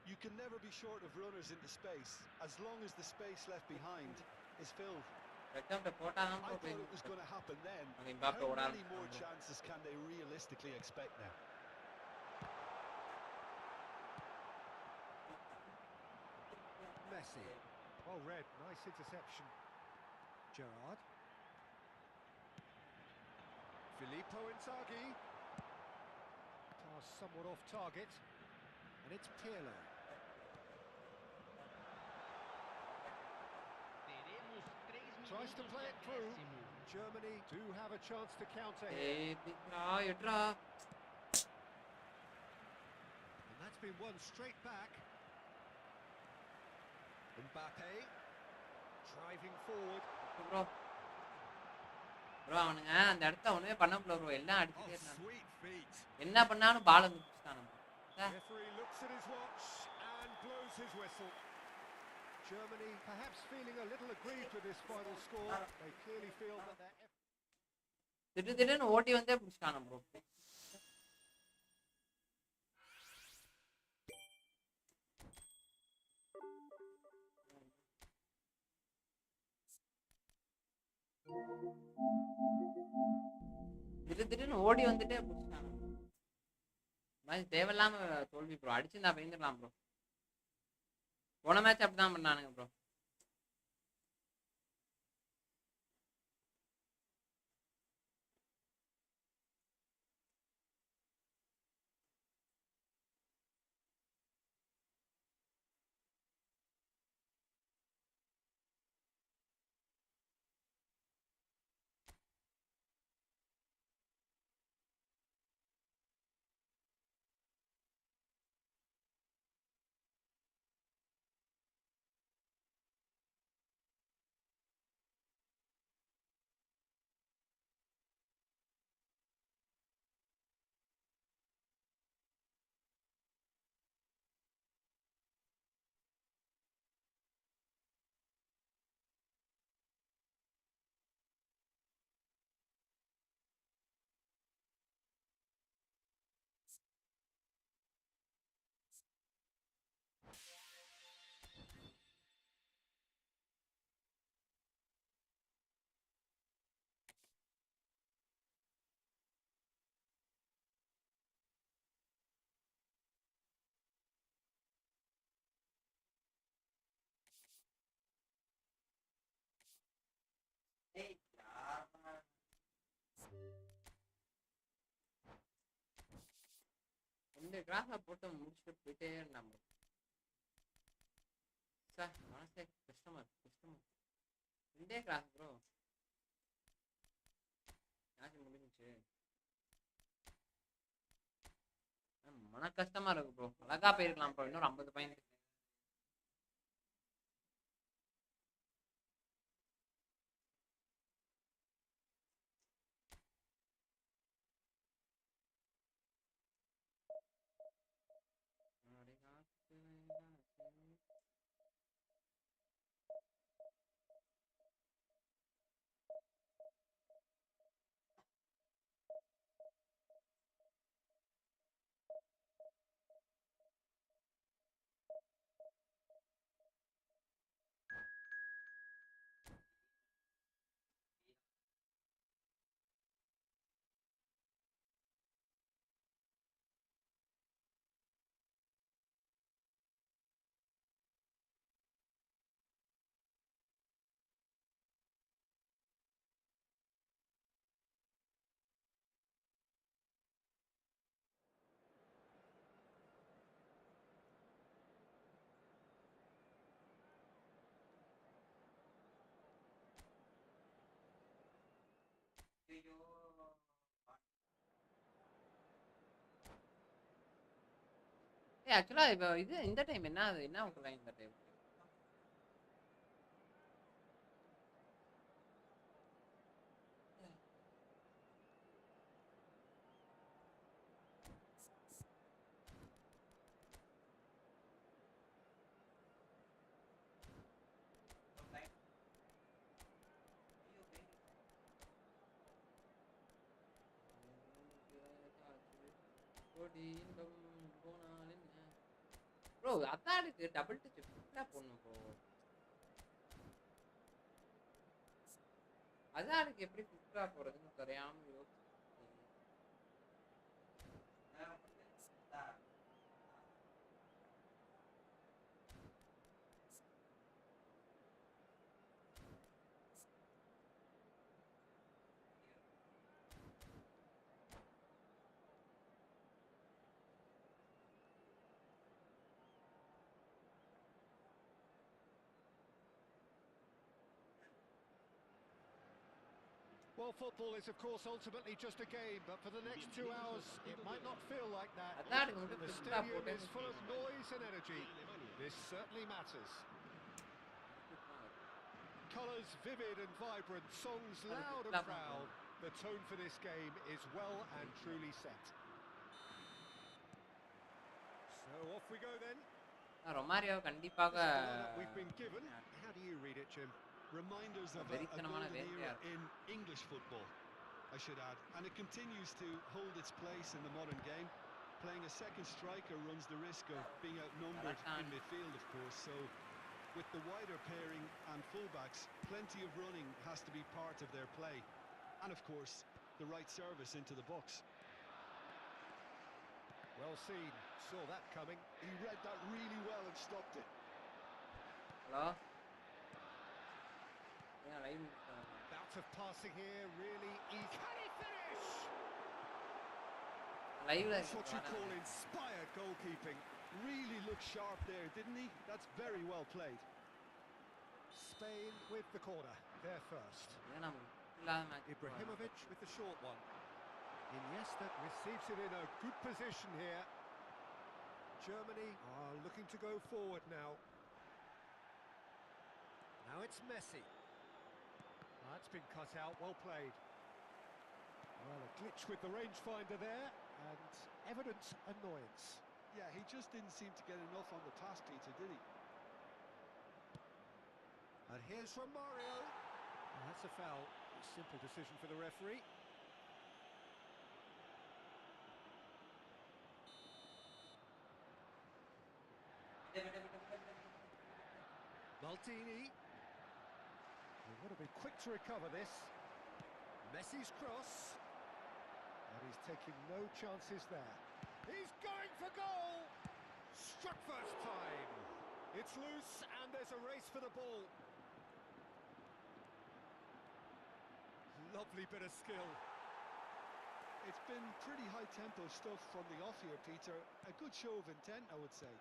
You can never be short of runners into space, as long as the space left behind is filled. I thought it was going to happen then. How many more chances can they realistically expect now? Messi. Well read, nice interception. Gerrard. Filippo Inzaghi. Pass somewhat off target. And it's Pirlo. Tries to play it through. Germany do have a chance to counter here. And that's been won straight back. Mbappe. Driving forward. bro அவனுங்க அந்த இடத்த ஒண்ணுமே பண்ண முடியல bro எல்லாம் அடிச்சிட்டே இருந்தாங்க என்ன பண்ணாலும் பால் வந்து புடிச்சானுங்க Referee looks at his watch and blows his whistle. Germany perhaps feeling a little aggrieved with this final score. They clearly feel that their திடீர்னு ஓடி வந்தே புடிச்சானுங்க bro திடீர்னு ஓடி வந்துட்டே புடிச்சானுங்க மேட்ச் தேவையில்லாம தோல்வி ப்ரோ அடிச்சிருந்தா பயந்துடலாம் ப்ரோ போன மேட்ச் அப்படிதான் பண்ணானுங்க ப்ரோ இந்த கிராஃபை போட்டு முடிச்சுட்டு போயிட்டே இருந்தாங்க சார் மனசே கஷ்டமா ரெண்டே கிராஃப் ப்ரோ மேட்ச் முடிஞ்சிச்சு மன கஷ்டமா இருக்கு ப்ரோ அழகா போயிருக்கலாம் ப்ரோ இன்னொரு 50 பாயிண்ட் ஆக்சுவலா இப்போ இது இந்த டைம் என்ன விட்டுருக்காங்க இந்த டைம்? ப்ரோ அதானுக்கு டபுள் டச் ஃபுல்லா போடணும் ப்ரோ. அதானுக்கு எப்படி ஃபுல்லா போறதுன்னு தெரியாம யோசிச்சேன். Well, football is, of course, ultimately just a game, but for the next 2 hours, it might not feel like that. அதானுக்கு And மட்டும் the ஃபுல்லா stadium போட்டு is full of noise and energy. This certainly matters. Colours vivid and vibrant, songs loud and proud. The tone for this game is well and truly set. So off we go then. Romario கண்டிப்பாக This is the lineup we've been given. How do you read it, Jim? Reminders of a வெறித்தனமான golden era வேட்டையா in English football, I should add, and it continues to hold its place in the modern game. Playing a second striker runs the risk of being outnumbered in midfield, of course, so with the wider pairing and fullbacks, plenty of running has to be part of their play, and of course the right service into the box. Well seen, saw that coming. He read that really well and stopped it. Hello ஏன் live Bout of passing here, really easy. Can he finish? லைவ்ல That's what you call inspired goalkeeping. Really looked sharp there, didn't he? That's very well played. Spain with the corner, there first. ஏன்னா இல்லாத match Ibrahimovic with the short one. Iniesta receives it in a good position here. Germany are looking to go forward now. Now it's Messi. That's been cut out, well played. Well, a glitch with the rangefinder there, and evident annoyance. Yeah, he just didn't seem to get enough on the pass, Peter, did he? And here's Romario. And that's a foul. A simple decision for the referee. Maldini. He would have been quick to recover this. Messi's cross. And he's taking no chances there. He's going for goal! Struck first time. It's loose and there's a race for the ball. Lovely bit of skill. It's been pretty high-tempo stuff from the off here, Peter. A good show of intent, I would say.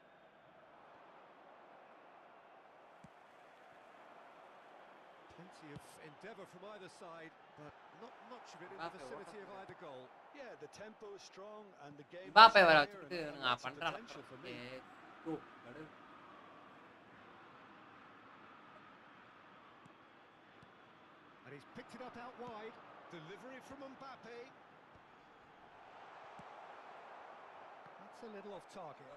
Plenty of endeavour from either side, but not much of it in the vicinity of either goal. Yeah, the tempo is strong and the game is பாப்பே வர fair வச்சுட்டு and நான் lots of பண்றேன் potential for me. Bro கடல் And he's picked it up out wide. Delivery from Mbappe. That's a little off target.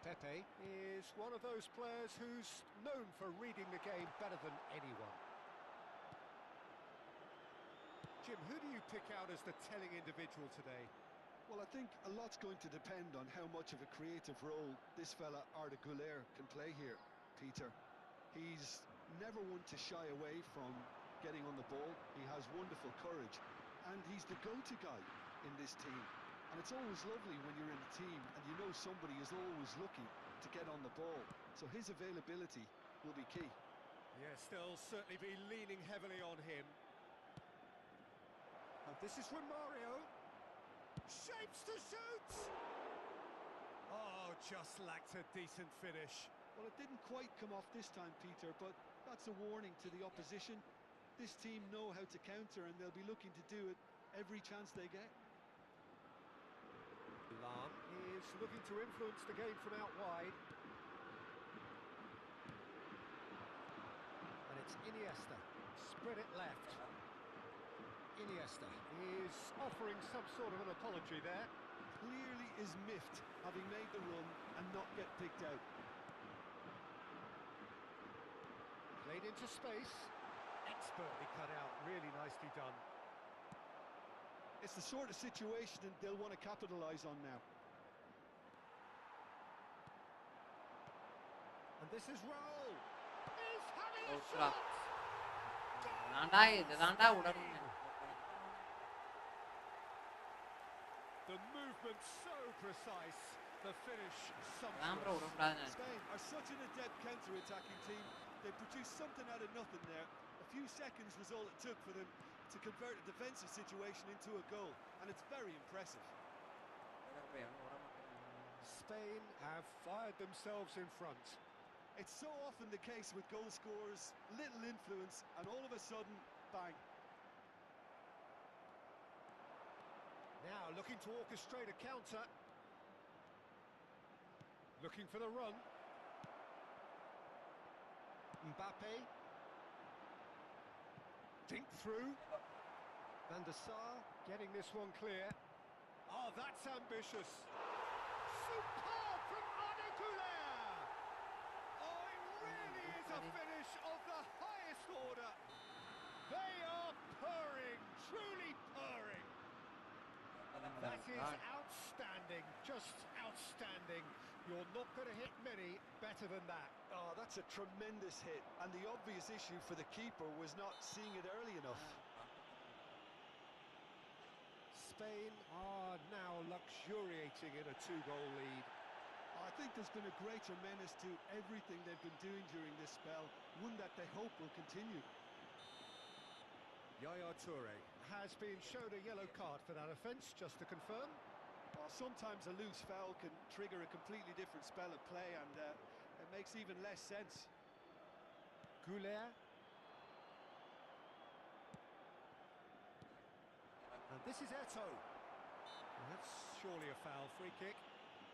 Pepe is one of those players who's known for reading the game better than anyone. Jim, who do you pick out as the telling individual today? Well, I think a lot's going to depend on how much of a creative role this fella Arda Güler can play here, Peter. He's never one to shy away from getting on the ball. He has wonderful courage, and he's the go-to guy in this team. And it's always lovely when you're in a team and you know somebody is always looking to get on the ball. So his availability will be key. Yes, they'll certainly be leaning heavily on him. And this is Romario. Shapes to shoot! Oh, just lacked a decent finish. Well, it didn't quite come off this time, Peter, but That's a warning to the opposition. This team know how to counter, and they'll be looking to do it every chance they get. Lam is looking to influence the game from out wide. And it's Iniesta. Spread it left. Iniesta is offering some sort of an apology there. Clearly is miffed, having made the run and not get picked out. Played into space. Expertly cut out. Really nicely done. It's the sort of situation that they'll want to capitalise on now. And this is Raul. He's having a Outra. shot. இதாண்டா உடனே The movement so precise. The finish அதான் bro sumptuous. விடக்கூடாதுன்னு Spain are such an adept counter-attacking team. They produced something out of nothing there. A few seconds was all it took for them to convert a defensive situation into a goal, and it's very impressive. Spain have fired themselves in front. It's so often the case with goal scorers, little influence, and all of a sudden, bang. Now looking to orchestrate a counter. Looking for the run. Mbappe. Dink through. Van der Sar getting this one clear. Oh, that's ambitious. Superb from Arne Güler. Oh, it really is a finish of the highest order. They are purring, truly purring. That is outstanding, just outstanding. You're not going to hit many better than that. Oh, that's a tremendous hit, and the obvious issue for the keeper was not seeing it early enough. Spain are now luxuriating in a 2-goal lead. I think there's been a greater menace to everything they've been doing during this spell, one that they hope will continue. Yaya Toure has been shown a yellow card for that offence, just to confirm. Well, sometimes a loose foul can trigger a completely different spell of play, and it makes even less sense. Güler. And this is Eto'o. That's surely a foul, free kick.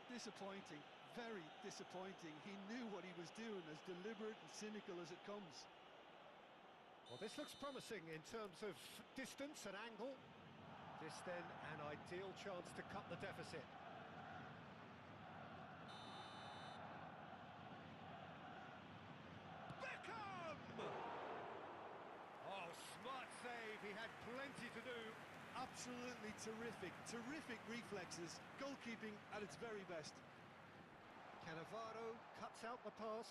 Disappointing, very disappointing. He knew what he was doing, as deliberate and cynical as it comes. Well, this looks promising in terms of distance and angle. This then an ideal chance to cut the deficit. Beckham! Oh, smart save. He had plenty to do. Absolutely terrific, terrific reflexes. Goalkeeping at its very best. Cannavaro cuts out the pass.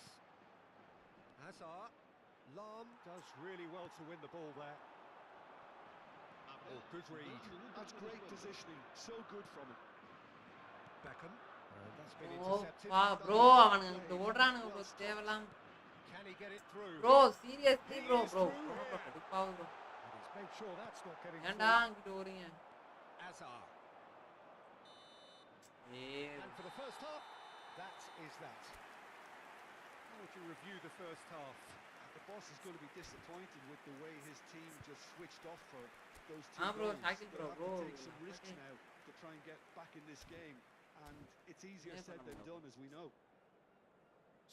Hazard. Lam does really well to win the ball there. Oh, good read. That's great positioning. So good from him. Beckham. And that's been oh intercepted. வா bro அவனுக்கு ஓடுறானுங்க bro தேவலாம் Can he get it through? Bro seriously bro கடுப்பாவு bro And he's made sure that's not getting ஏன்டா through. அங்கிட்டு ஓடுறீங்க Hazard. A And for the first half, that is that. How would you review the first half? The boss is going to be disappointed with the way his team just switched off for those two bro, goals. tackle, bro, They'll have bro. to take some risks now to try and get back in this game, and it's easier said than done, as we know.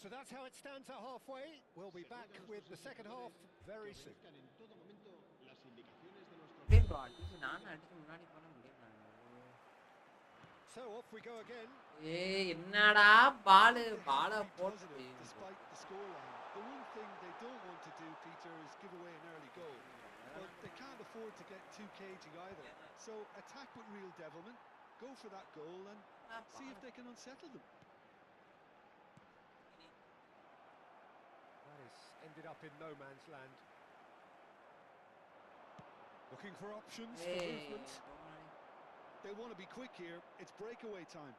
So that's how it stands at halfway. We'll be back with the second half very soon. அப்படியே bro அடிச்சு நான் அடிச்சு முன்னாடி போன முடியும் So off we go again. ஏய் என்னடா பால் போட்டு Positive, despite the scoreline. The one thing they don't want to do, Peter, is give away an early goal. But they can't afford to get too cagey either. So attack with real devilment, go for that goal, and see if they can unsettle them. That has ended up in no man's land. Looking for options for ஏய் movement. They want to be quick here. It's breakaway time.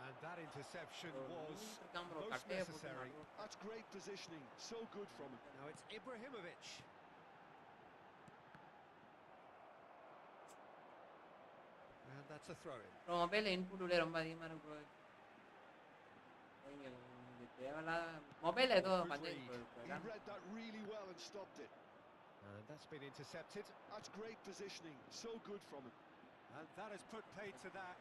And that interception was இருக்கான் bro most கட்டைய போட்டு necessary. That's great positioning. So good from him. Now it's Ibrahimovic. And that's a throw-in. Bro மொபைல்ல input விட ரொம்ப அதிகமா இருக்கு bro mobile ஏதோ Good பஞ்சேஜ் read. போயிருக்கு. He read that really well and stopped it. And that's been intercepted. That's great positioning. So good from him. And that has put paid to that.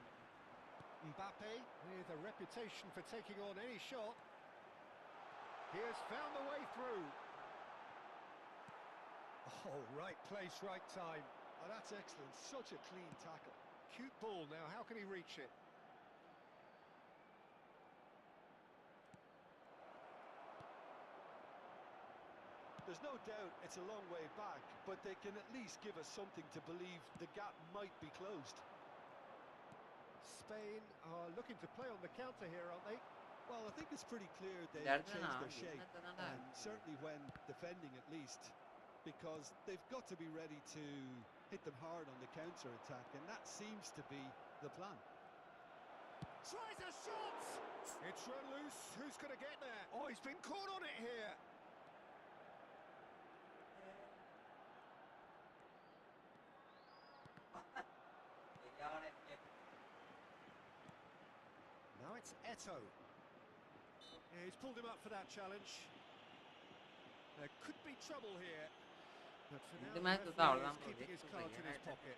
Mbappe with a reputation for taking on any shot. He has found the way through. Oh, right place, right time. Oh, that's excellent. Such a clean tackle. Cute ball now. How can he reach it? There's no doubt it's a long way back, but they can at least give us something to believe the gap might be closed. Spain are looking to play on the counter here, aren't they? Well, I think it's pretty clear they've That's changed enough. their shape, and certainly when defending at least, because they've got to be ready to hit them hard on the counter-attack, and that seems to be the plan. Tries a shot! It's run loose. Who's going to get there? Oh, he's been caught on it here. Now it's Eto. Yeah, he's pulled him up for that challenge. There could be trouble here. But for now, The the match is referee all is keeping his cards in his pocket.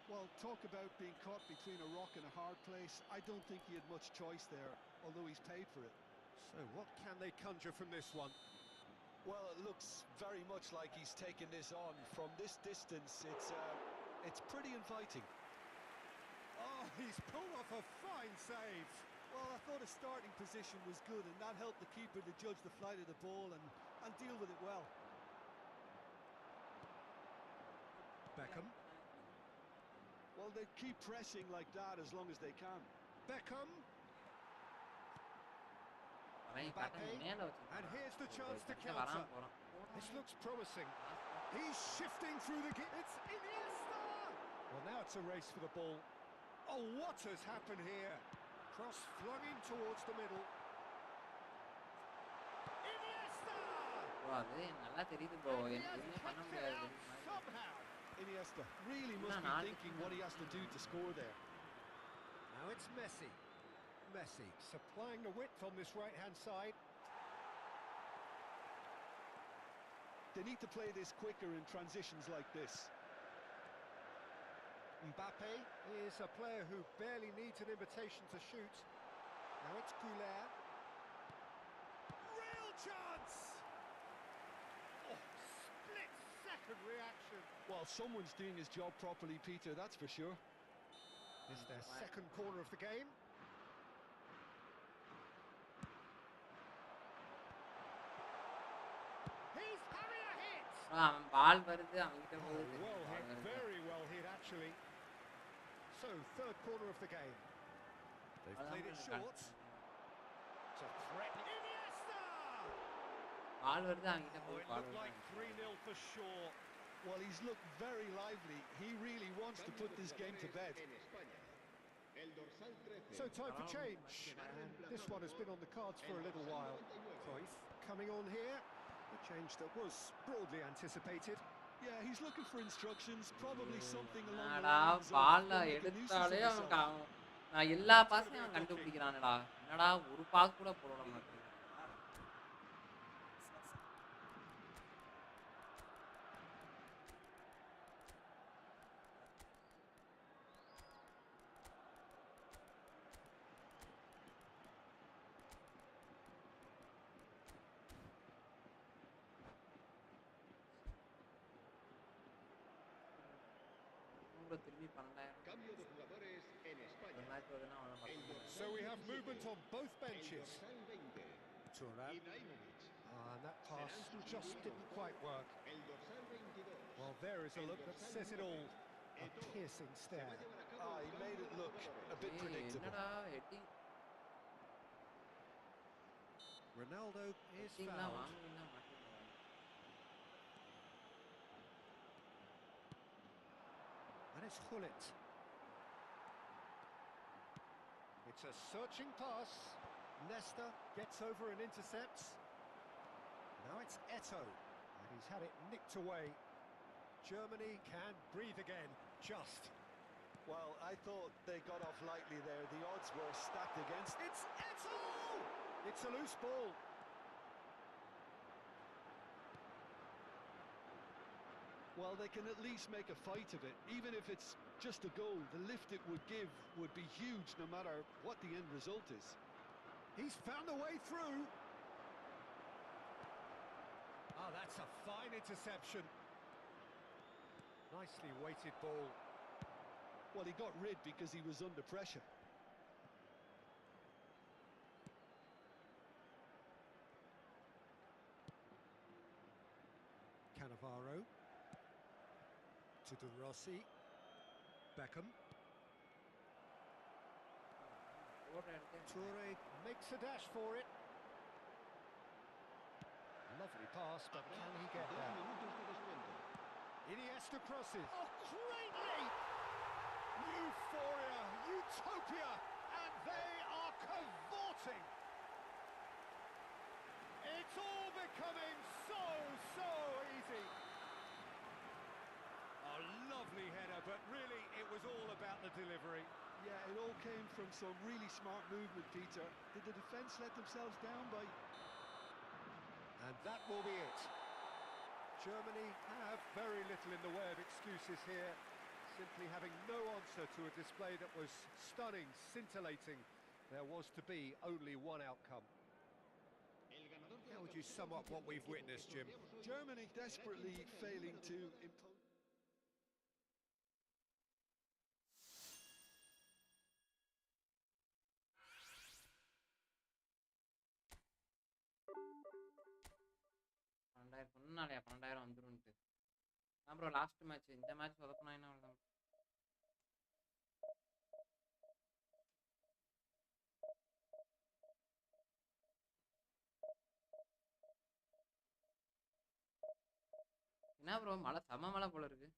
Well, talk about being caught between a rock and a hard place. I don't think he had much choice there, although he's paid for it. So what can they conjure from this one? Well, it looks very much like he's taken this on. From this distance, it's pretty inviting. Oh, he's pulled off a fine save. Well, I thought his starting position was good, and that helped the keeper to judge the flight of the ball and deal with it well. Beckham. Well, they keep pressing like that as long as they can. Beckham. And here's the chance to counter. This looks promising. He's shifting through the... It's Iniesta! Well, now it's a race for the ball. Oh, what has happened here? Cross flung in towards the middle. Iniesta! And he has kicked it out somehow. Iniesta really must be thinking what he has to do to score there. Now it's Messi. Messi supplying the width on this right-hand side. They need to play this quicker in transitions like this. Mbappe is a player who barely needs an invitation to shoot. Now it's Goulet. Real chance! Oh, split-second reaction. Well, someone's doing his job properly, Peter, that's for sure. It's their second corner of the game. He's having a hit! ball வருது அவங்கிட்ட போகுது Well hit, very well hit actually. So, third corner of the game. They've played it short. It's a threat. Iniesta! ball வருது அவங்கிட்ட Oh, போகுது it looked like 3-0 for sure. Well, he's looked very lively. He really wants to put this game to bed. So time for change, and this one has been on the cards for a little while. Cruyff coming on here, a change that was broadly anticipated. Yeah, he's looking for instructions, probably something along the என்னடா lines of பால்ல don't make a nuisance of எடுத்தாலே அவன் yourself. நான் எல்லா பாஸையும் அவன் கண்டுபிடிக்கிறானடா என்னடா ஒரு pass கூட போடல மாட்டேன் திரும்பி 12,000 So we have movement on both benches. Thuram. And that pass just didn't quite work. Well, there is a look that says it all. A piercing stare. Ah, he made it look a bit predictable. என்னடா heading Ronaldo is ஹெட்டிங்லாம் fouled. வாங்குனா மாட்டேன் And it's Hullet. It's a searching pass. Nesta gets over and intercepts. Now it's Eto. And he's had it nicked away. Germany can breathe again. Just. Well, I thought they got off lightly there. The odds were stacked against. It's Eto! It's a loose ball. Well, they can at least make a fight of it. Even if it's just a goal, the lift it would give would be huge no matter what the end result is. He's found a way through. Oh, that's a fine interception. Nicely weighted ball. Well, he got rid because he was under pressure. Cannavaro. To De Rossi. Beckham. Toure makes a dash for it. Lovely pass, but can he get there? Iniesta crosses. Oh, greatly! Euphoria, utopia, and they are cavorting. It's all becoming so easy. A lovely header, but really it was all about the delivery. Yeah, it all came from some really smart movement, Peter. Did the defence let themselves down by... And that will be it. Germany have very little in the way of excuses here, simply having no answer to a display that was stunning, scintillating. There was to be only one outcome. How would you sum up what we've witnessed, Jim? Germany desperately failing to impose... சொன்னாலே 12,000 வந்துரும்ட்டு. அப்புறம் last match இந்த match சொதப்புனா என்ன அவ்வளவுதான். என்ன bro மழை செம மழை போல இருக்கு.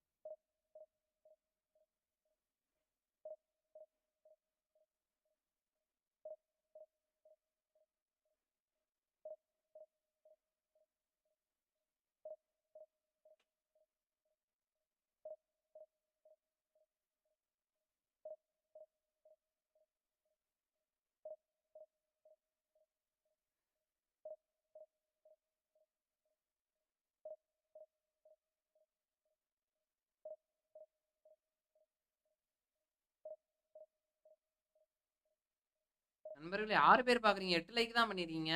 நண்பர்களே 6 பேர் பாக்குறீங்க, 8 லைக் தான் பண்ணிருக்கீங்க.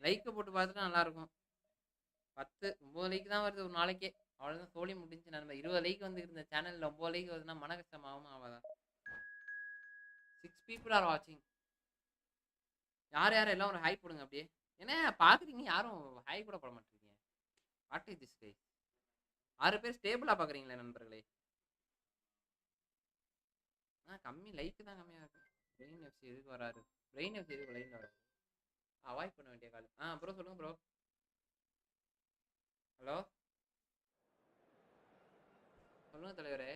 லைக் போட்டு பார்த்துட்டா நல்லா இருக்கும். 10 9 லைக் தான் வருது ஒரு நாளைக்கே. அவ்வளவுதான் சோலி முடிஞ்சு நண்பர். 20 லைக் வந்து இருந்த சேனல்ல 9 லைக் வருதுன்னா மன கஷ்டமாகும் ஆகாதா? 6 people are watching. யார் யார் எல்லாம் ஒரு ஹை போடுங்க அப்படியே. என்ன பாக்குறீங்க யாரும் ஹை கூட போட மாட்டீங்க. What is this guy? 6 பேர் ஸ்டேபிளா பாக்குறீங்களே நண்பர்களே. கம்மி லைக் தான் கம்மியா இருக்கு. பிரெயின் எஃப்சி எதுக்கு வராரு? பிரெயின் எஃப்சி எதுக்கு லைன்ல வராரு? அவாய்ட் பண்ண வேண்டிய கால். ப்ரோ சொல்லுங்க ப்ரோ. ஹலோ சொல்லுங்க தலைவரே.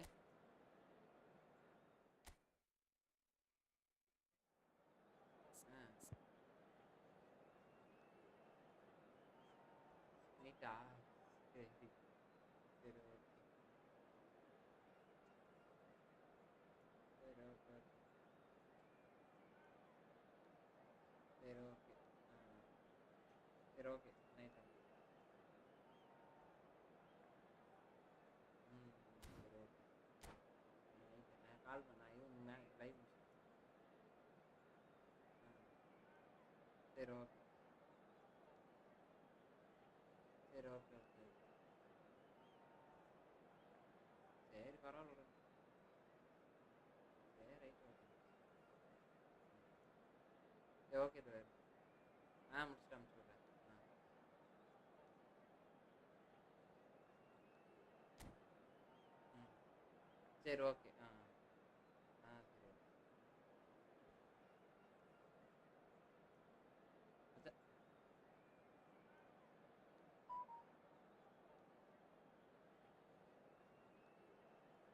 நீட்டா சரி சரி ஓகே சரி ஓகே சரி ஓகே சரி ஓகே நைட் சரி ஓகே நைட் நான் கால் பண்ணேன் இவன் லைவ் சரி ஓகே சரி ஓகே ஓகே சரி பரவாயில்ல சரி ரைட் ஓகே சரி ஓகே தலைவர். முடிச்சுட்டு அனுப்பிச்சுடுறேன். சரி ஓகே சரி ஓகே.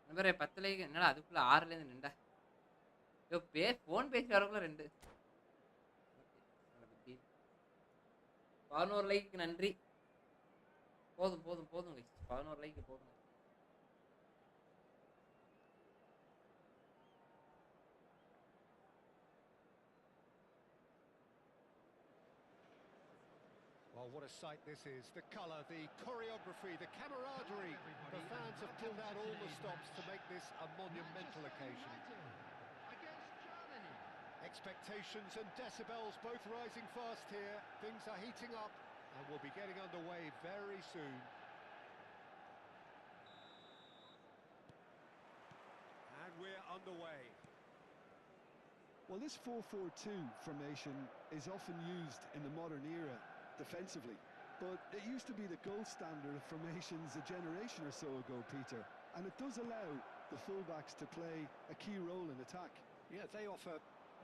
நண்பரே 10 லைக் என்னடா அதுக்குள்ள 6லேருந்து நின்றா. ஃபோன் பேசி வரக்குள்ள 2. 11 லைக்கு நன்றி. போதும் போதும் போதும் 11 லைக்கு போதும். what a sight this is. The colour, the choreography, the camaraderie. The fans have pulled out all the stops to make this a monumental occasion. Against Germany. Expectations and decibels both rising fast here. Things are heating up and we'll be getting underway very soon. And we're underway. Well, this 4-4-2 formation is often used in the modern era defensively, but it used to be the gold standard of formations a generation or so ago, Peter, and it does allow the fullbacks to play a key role in attack. Yeah, they offer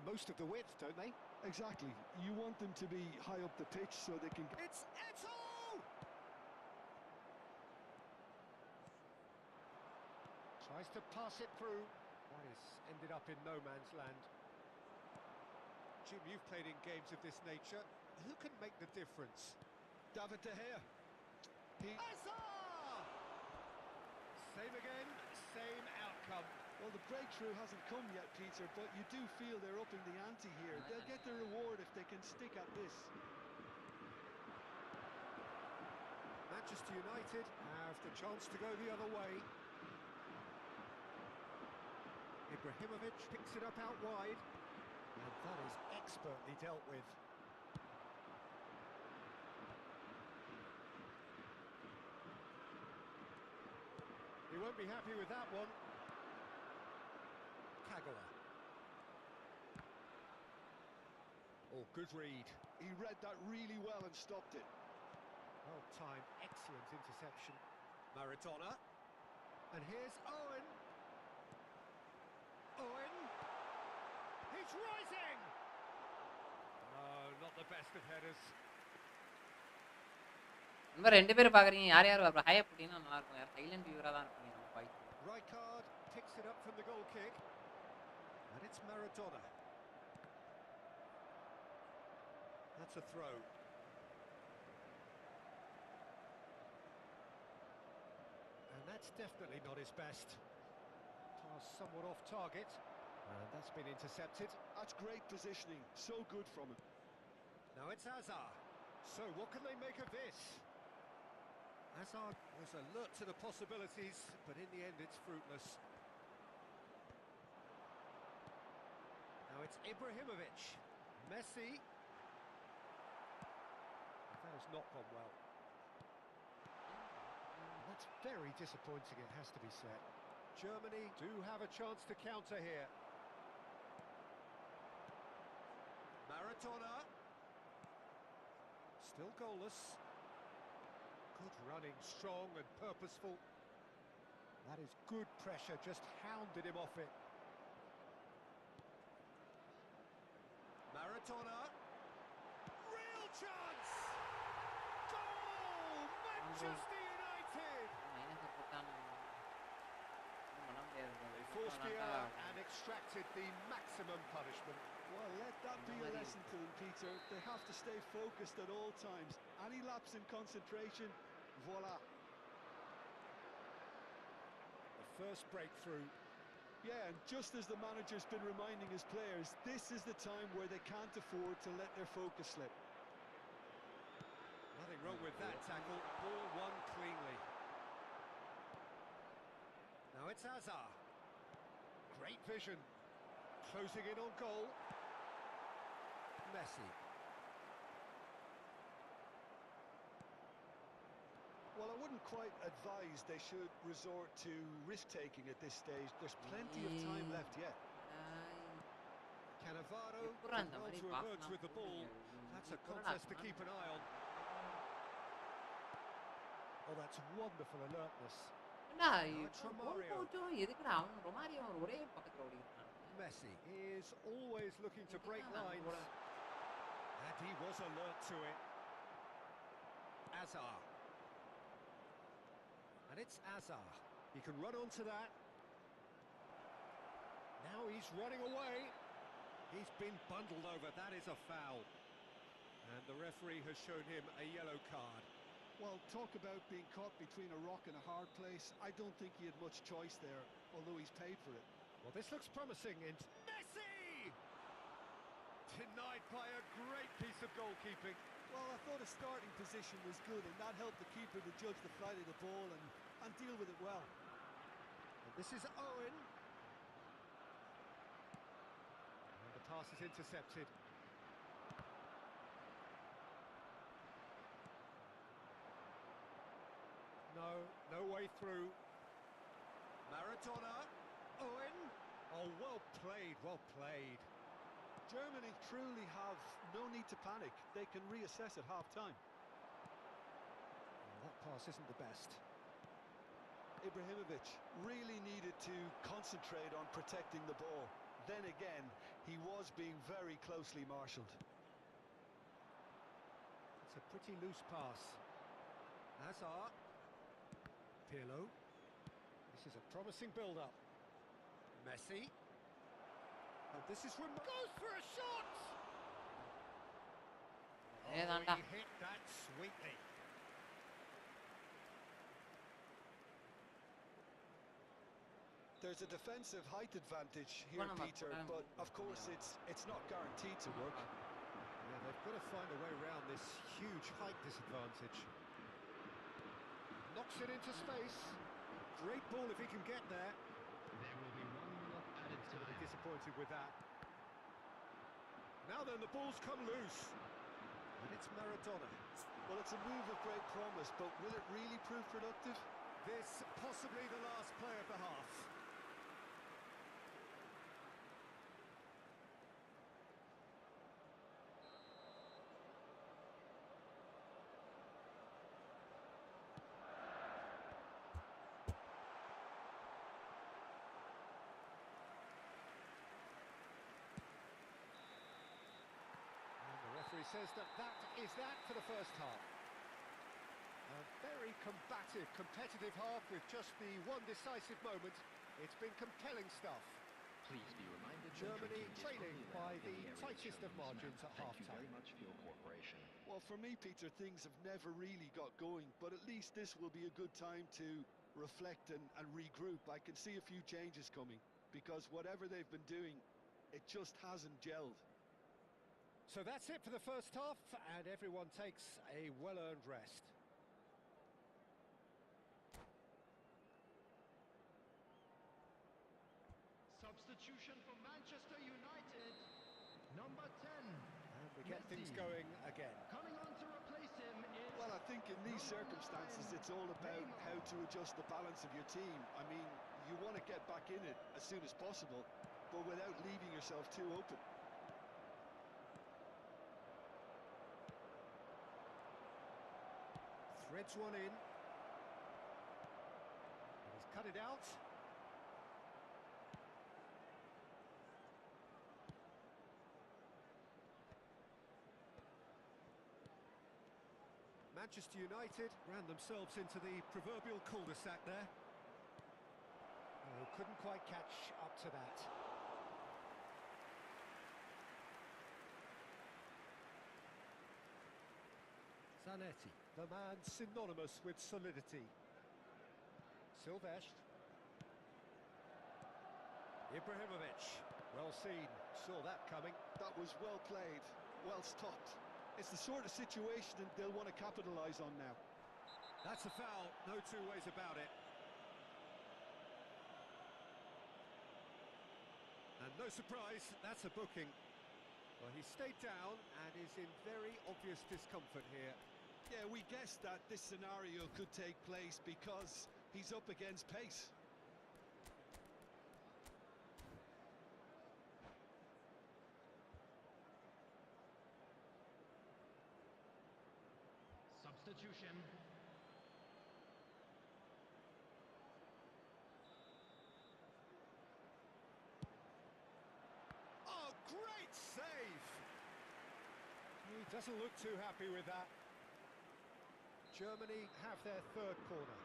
most of the width, don't they? Exactly. You want them to be high up the pitch so they can... It's Eto'o! Tries to pass it through. That is ended up in no man's land. Jim, you've played in games of this nature. Who can make the difference? David De Gea. Hazard! Same again, same outcome. Well, the breakthrough hasn't come yet, Peter, but you do feel they're upping the ante here. They'll get the reward if they can stick at this. Manchester United have the chance to go the other way. Ibrahimovic picks it up out wide. And that is expertly dealt with. He won't be happy with that one. Kagawa. Oh, good read. He read that really well and stopped it. Well timed, excellent interception. Maradona. And here's Owen. Owen. He's rising! Oh, not the best of headers. நம்ம ரெண்டு பேரும் பாக்குறீங்க யார் யார் அப்புறம் high அப்படினா நல்லா இருக்கும் யார் சைலண்ட் வியூரா தான் இருக்கீங்க நம்ம பாய் Rijkaard picks it up from the goal kick. And it's Maradona. That's a throw. And that's definitely not his best. Pass somewhat off target. And that's been intercepted. That's great positioning. So good from him. Now it's Hazard. So what can they make of this? Hazard was alert to the possibilities, but in the end it's fruitless. Now it's Ibrahimovic. Messi. That has not gone well. That's very disappointing, it has to be said. Germany do have a chance to counter here. Maradona. Still goalless. Good running, strong and purposeful. That is good pressure, just hounded him off it. Maradona. Real chance! Goal! Manchester United! They forced the error and extracted the maximum punishment. Well, let that be a lesson to them, Peter. They have to stay focused at all times. Any lapse in concentration, voila. The first breakthrough. Yeah, and just as the manager's been reminding his players, this is the time where they can't afford to let their focus slip. Nothing wrong with that tackle. Ball won cleanly. Now it's Hazard. Great vision. Closing in on goal. Messi. Well, I wouldn't quite advise they should resort to risk-taking at this stage. There's plenty of time left yet. Cannavaro எப்பறம் அந்த well மாதிரி to emerge பாக்கலாம் with the ball. That's a contest to keep an eye on. Oh, that's wonderful alertness. என்னடா it's இப்போ Romario. Photo எதுக்குடா அவன் Romario ஒரே பக்கத்துல ஓடிட்டான் Messi is always looking to break lines. And he was alert to it. Hazard. And it's Hazard. He can run onto that. Now he's running away. He's been bundled over. That is a foul. And the referee has shown him a yellow card. Well, talk about being caught between a rock and a hard place. I don't think he had much choice there, although he's paid for it. Well, this looks promising. Messi! Denied by a great piece of goalkeeping. Well, I thought his starting position was good, and that helped the keeper to judge the flight of the ball and deal with it well. And this is Owen. And the pass is intercepted. No way through. Maradona. Owen. Oh, well played, well played. Germany truly have no need to panic. They can reassess at half-time. Well, that pass isn't the best. Ibrahimovic really needed to concentrate on protecting the ball. Then again, he was being very closely marshalled. It's a pretty loose pass. Hazard. Pirlo. This is a promising build-up. Messi. And this is goes for a shot! Oh, he hit that sweetly. There's a defensive height advantage here, Peter, but of course it's not guaranteed to work. Yeah, they've got to find a way around this huge height disadvantage. Knocks it into space. Great ball if he can get there. There will be 1 minute added Going to time. be disappointed with that. Now then, the ball's come loose. And it's Maradona. Well, it's a move of great promise, but will it really prove productive? This possibly the last play of the half. Says that is that for the first half. A very combative, competitive half with just the one decisive moment. It's been compelling stuff. Please be reminded Germany trailing by the tightest of margins at half-time. Thank you very much for your cooperation. Well, for me, Peter, things have never really got going, but at least this will be a good time to reflect and regroup. I can see a few changes coming, because whatever they've been doing, it just hasn't gelled. So that's it for the first half, and everyone takes a well-earned rest. Substitution for Manchester United. Number 10. And we get Messi. things going again. Coming on to replace him is... Well, I think in these circumstances, it's all about how to adjust the balance of your team. I mean, you want to get back in it as soon as possible, but without leaving yourself too open. Threads one in. He's cut it out. Manchester United ran themselves into the proverbial cul-de-sac there. Oh, couldn't quite catch up to that. Zanetti, the man synonymous with solidity. Silvestre. Ibrahimovic, well seen, saw that coming. That was well played, well stopped. It's the sort of situation that they'll want to capitalise on now. That's a foul, no two ways about it. And no surprise, that's a booking. Well, he stayed down and is in very obvious discomfort here. Yeah, we guessed that this scenario could take place because he's up against pace. Substitution. Oh, great save! He doesn't look too happy with that. Germany have their third corner.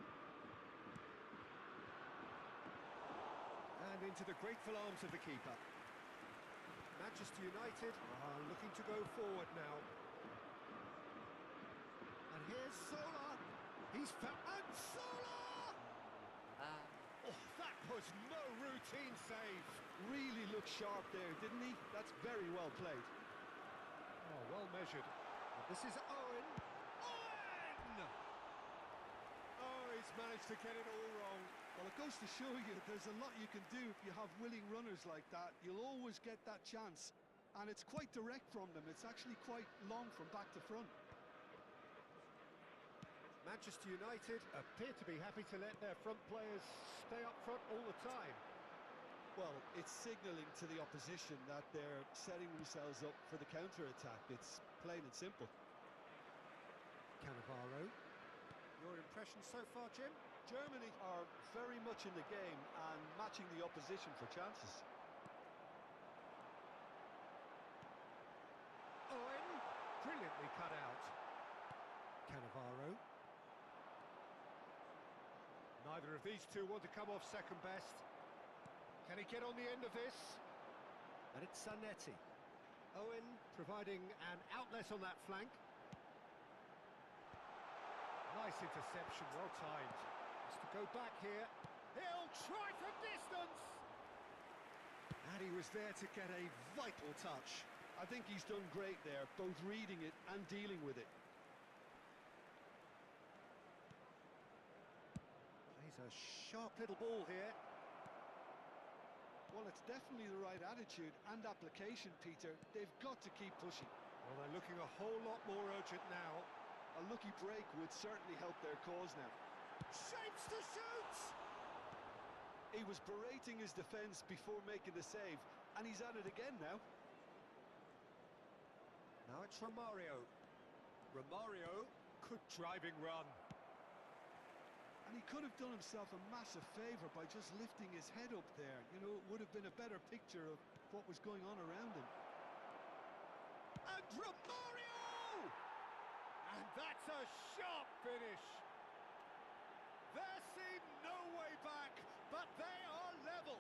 And into the grateful arms of the keeper. Manchester United are looking to go forward now. And here's Sola. He's and Sola! Oh, that was no routine save. Really looked sharp there, didn't he? That's very well played. Oh, well measured. This is Owen. Owen! Oh, he's managed to get it all wrong. Well, it goes to show you there's a lot you can do if you have willing runners like that. You'll always get that chance. And it's quite direct from them. It's actually quite long from back to front. Manchester United appear to be happy to let their front players stay up front all the time. Well, it's signalling to the opposition that they're setting themselves up for the counter-attack. It's plain and simple. Cannavaro. Your impression so far, Jim? Germany are very much in the game and matching the opposition for chances. Owen, brilliantly cut out. Cannavaro. Neither of these two want to come off second best. Can he get on the end of this? And it's Zanetti. Owen providing an outlet on that flank. Nice interception, well timed. Has to go back here. He'll try from distance! And he was there to get a vital touch. I think he's done great there, both reading it and dealing with it. Plays a sharp little ball here. Well, it's definitely the right attitude and application, Peter. They've got to keep pushing. Well, they're looking a whole lot more urgent now. A lucky break would certainly help their cause now. Shapes to shoot! He was berating his defence before making the save, and he's at it again now. Now it's Romario. Romario, good driving run. And he could have done himself a massive favour by just lifting his head up there. You know, it would have been a better picture of what was going on around him. And Romario! And that's a sharp finish. There seemed no way back, but they are level.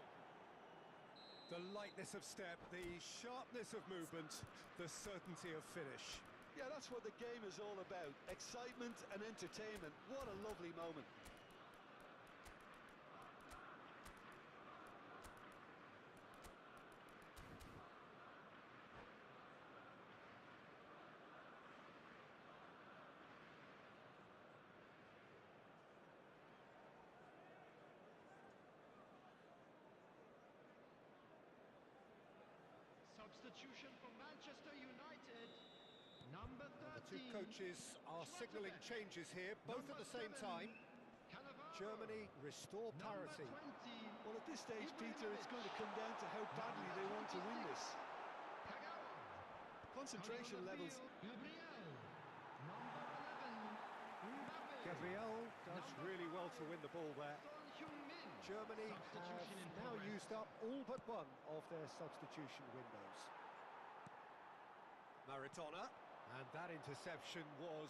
The lightness of step, the sharpness of movement, the certainty of finish. Yeah, that's what the game is all about. Excitement and entertainment. What a lovely moment. Substitution for Manchester United. Number 13. The two coaches are signalling changes here, both at the same time. Germany restore parity. Well, at this stage, Peter, it's going to come down to how badly they want to win this. Concentration levels. Gabriel does really well to win the ball there. Germany have now used up all but one of their substitution windows. Maradona, and that interception was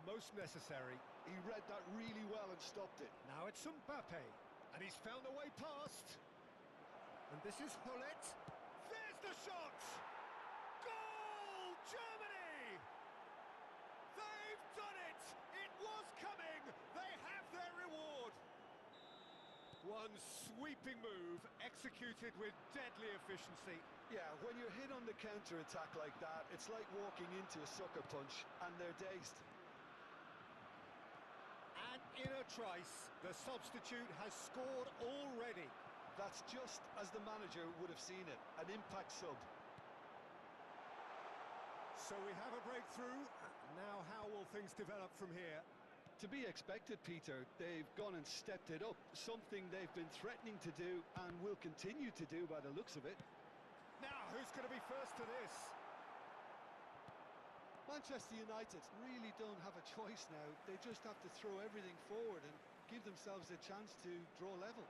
most necessary. He read that really well and stopped it. Now it's Mbappe, and he's found a way past. And this is Hullet. There's the shot! Goal, Germany! They've done it! It was coming! They have their reward! One sweeping move, executed with deadly efficiency. Yeah, when you're hit on the counter-attack like that, it's like walking into a sucker punch, and they're dazed. And in a trice, the substitute has scored already. That's just as the manager would have seen it, an impact sub. So we have a breakthrough. Now how will things develop from here? To be expected, Peter. They've gone and stepped it up, something they've been threatening to do and will continue to do by the looks of it. Now, who's going to be first to this? Manchester United really don't have a choice now. They just have to throw everything forward and give themselves a chance to draw level.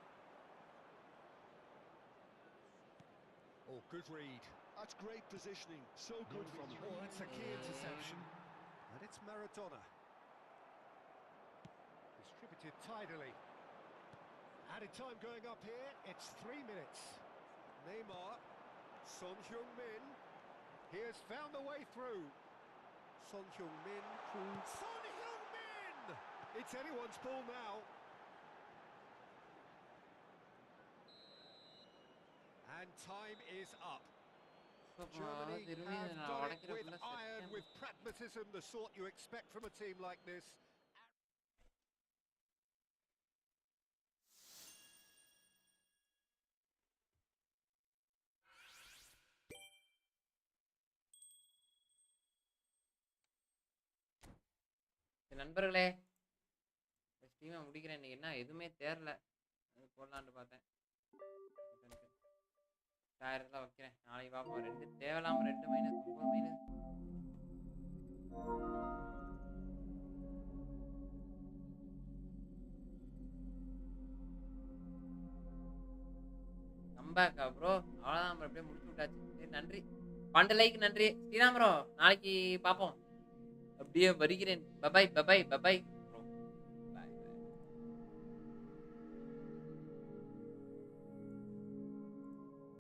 Oh, good read. That's great positioning. So good from him. Oh, that's a key interception. And it's Maradona. Distributed tidily. Added time going up here. It's 3 minutes. Neymar. Son Heung-min. He has found a way through. Son Heung-min. Son Heung-min! It's anyone's ball now. And time is up. Germany have done it with iron, with pragmatism, the sort you expect from a team like this. நண்பர்களே ஸ்ட்ரீமை முடிக்கிறேன். இன்னைக்கு என்ன எதுவுமே தேரல, அது போடலான்னு பார்த்தேன். டயர்லாம் வைக்கிறேன், நாளைக்கு பார்ப்போம். 2 தேவையில்லாம 2 மைனஸ் 9 மைனஸ். கம்பேக்கா ப்ரோ? அவ்வளோதான் ப்ரோ, அப்படியே முடிச்சு விட்டாச்சு. சரி நன்றி, 12 லைக் நன்றி ஸ்ரீராம் ப்ரோ. நாளைக்கு பார்ப்போம். அப்படியே வருகிறேன். Bye bye bye bye bye bye.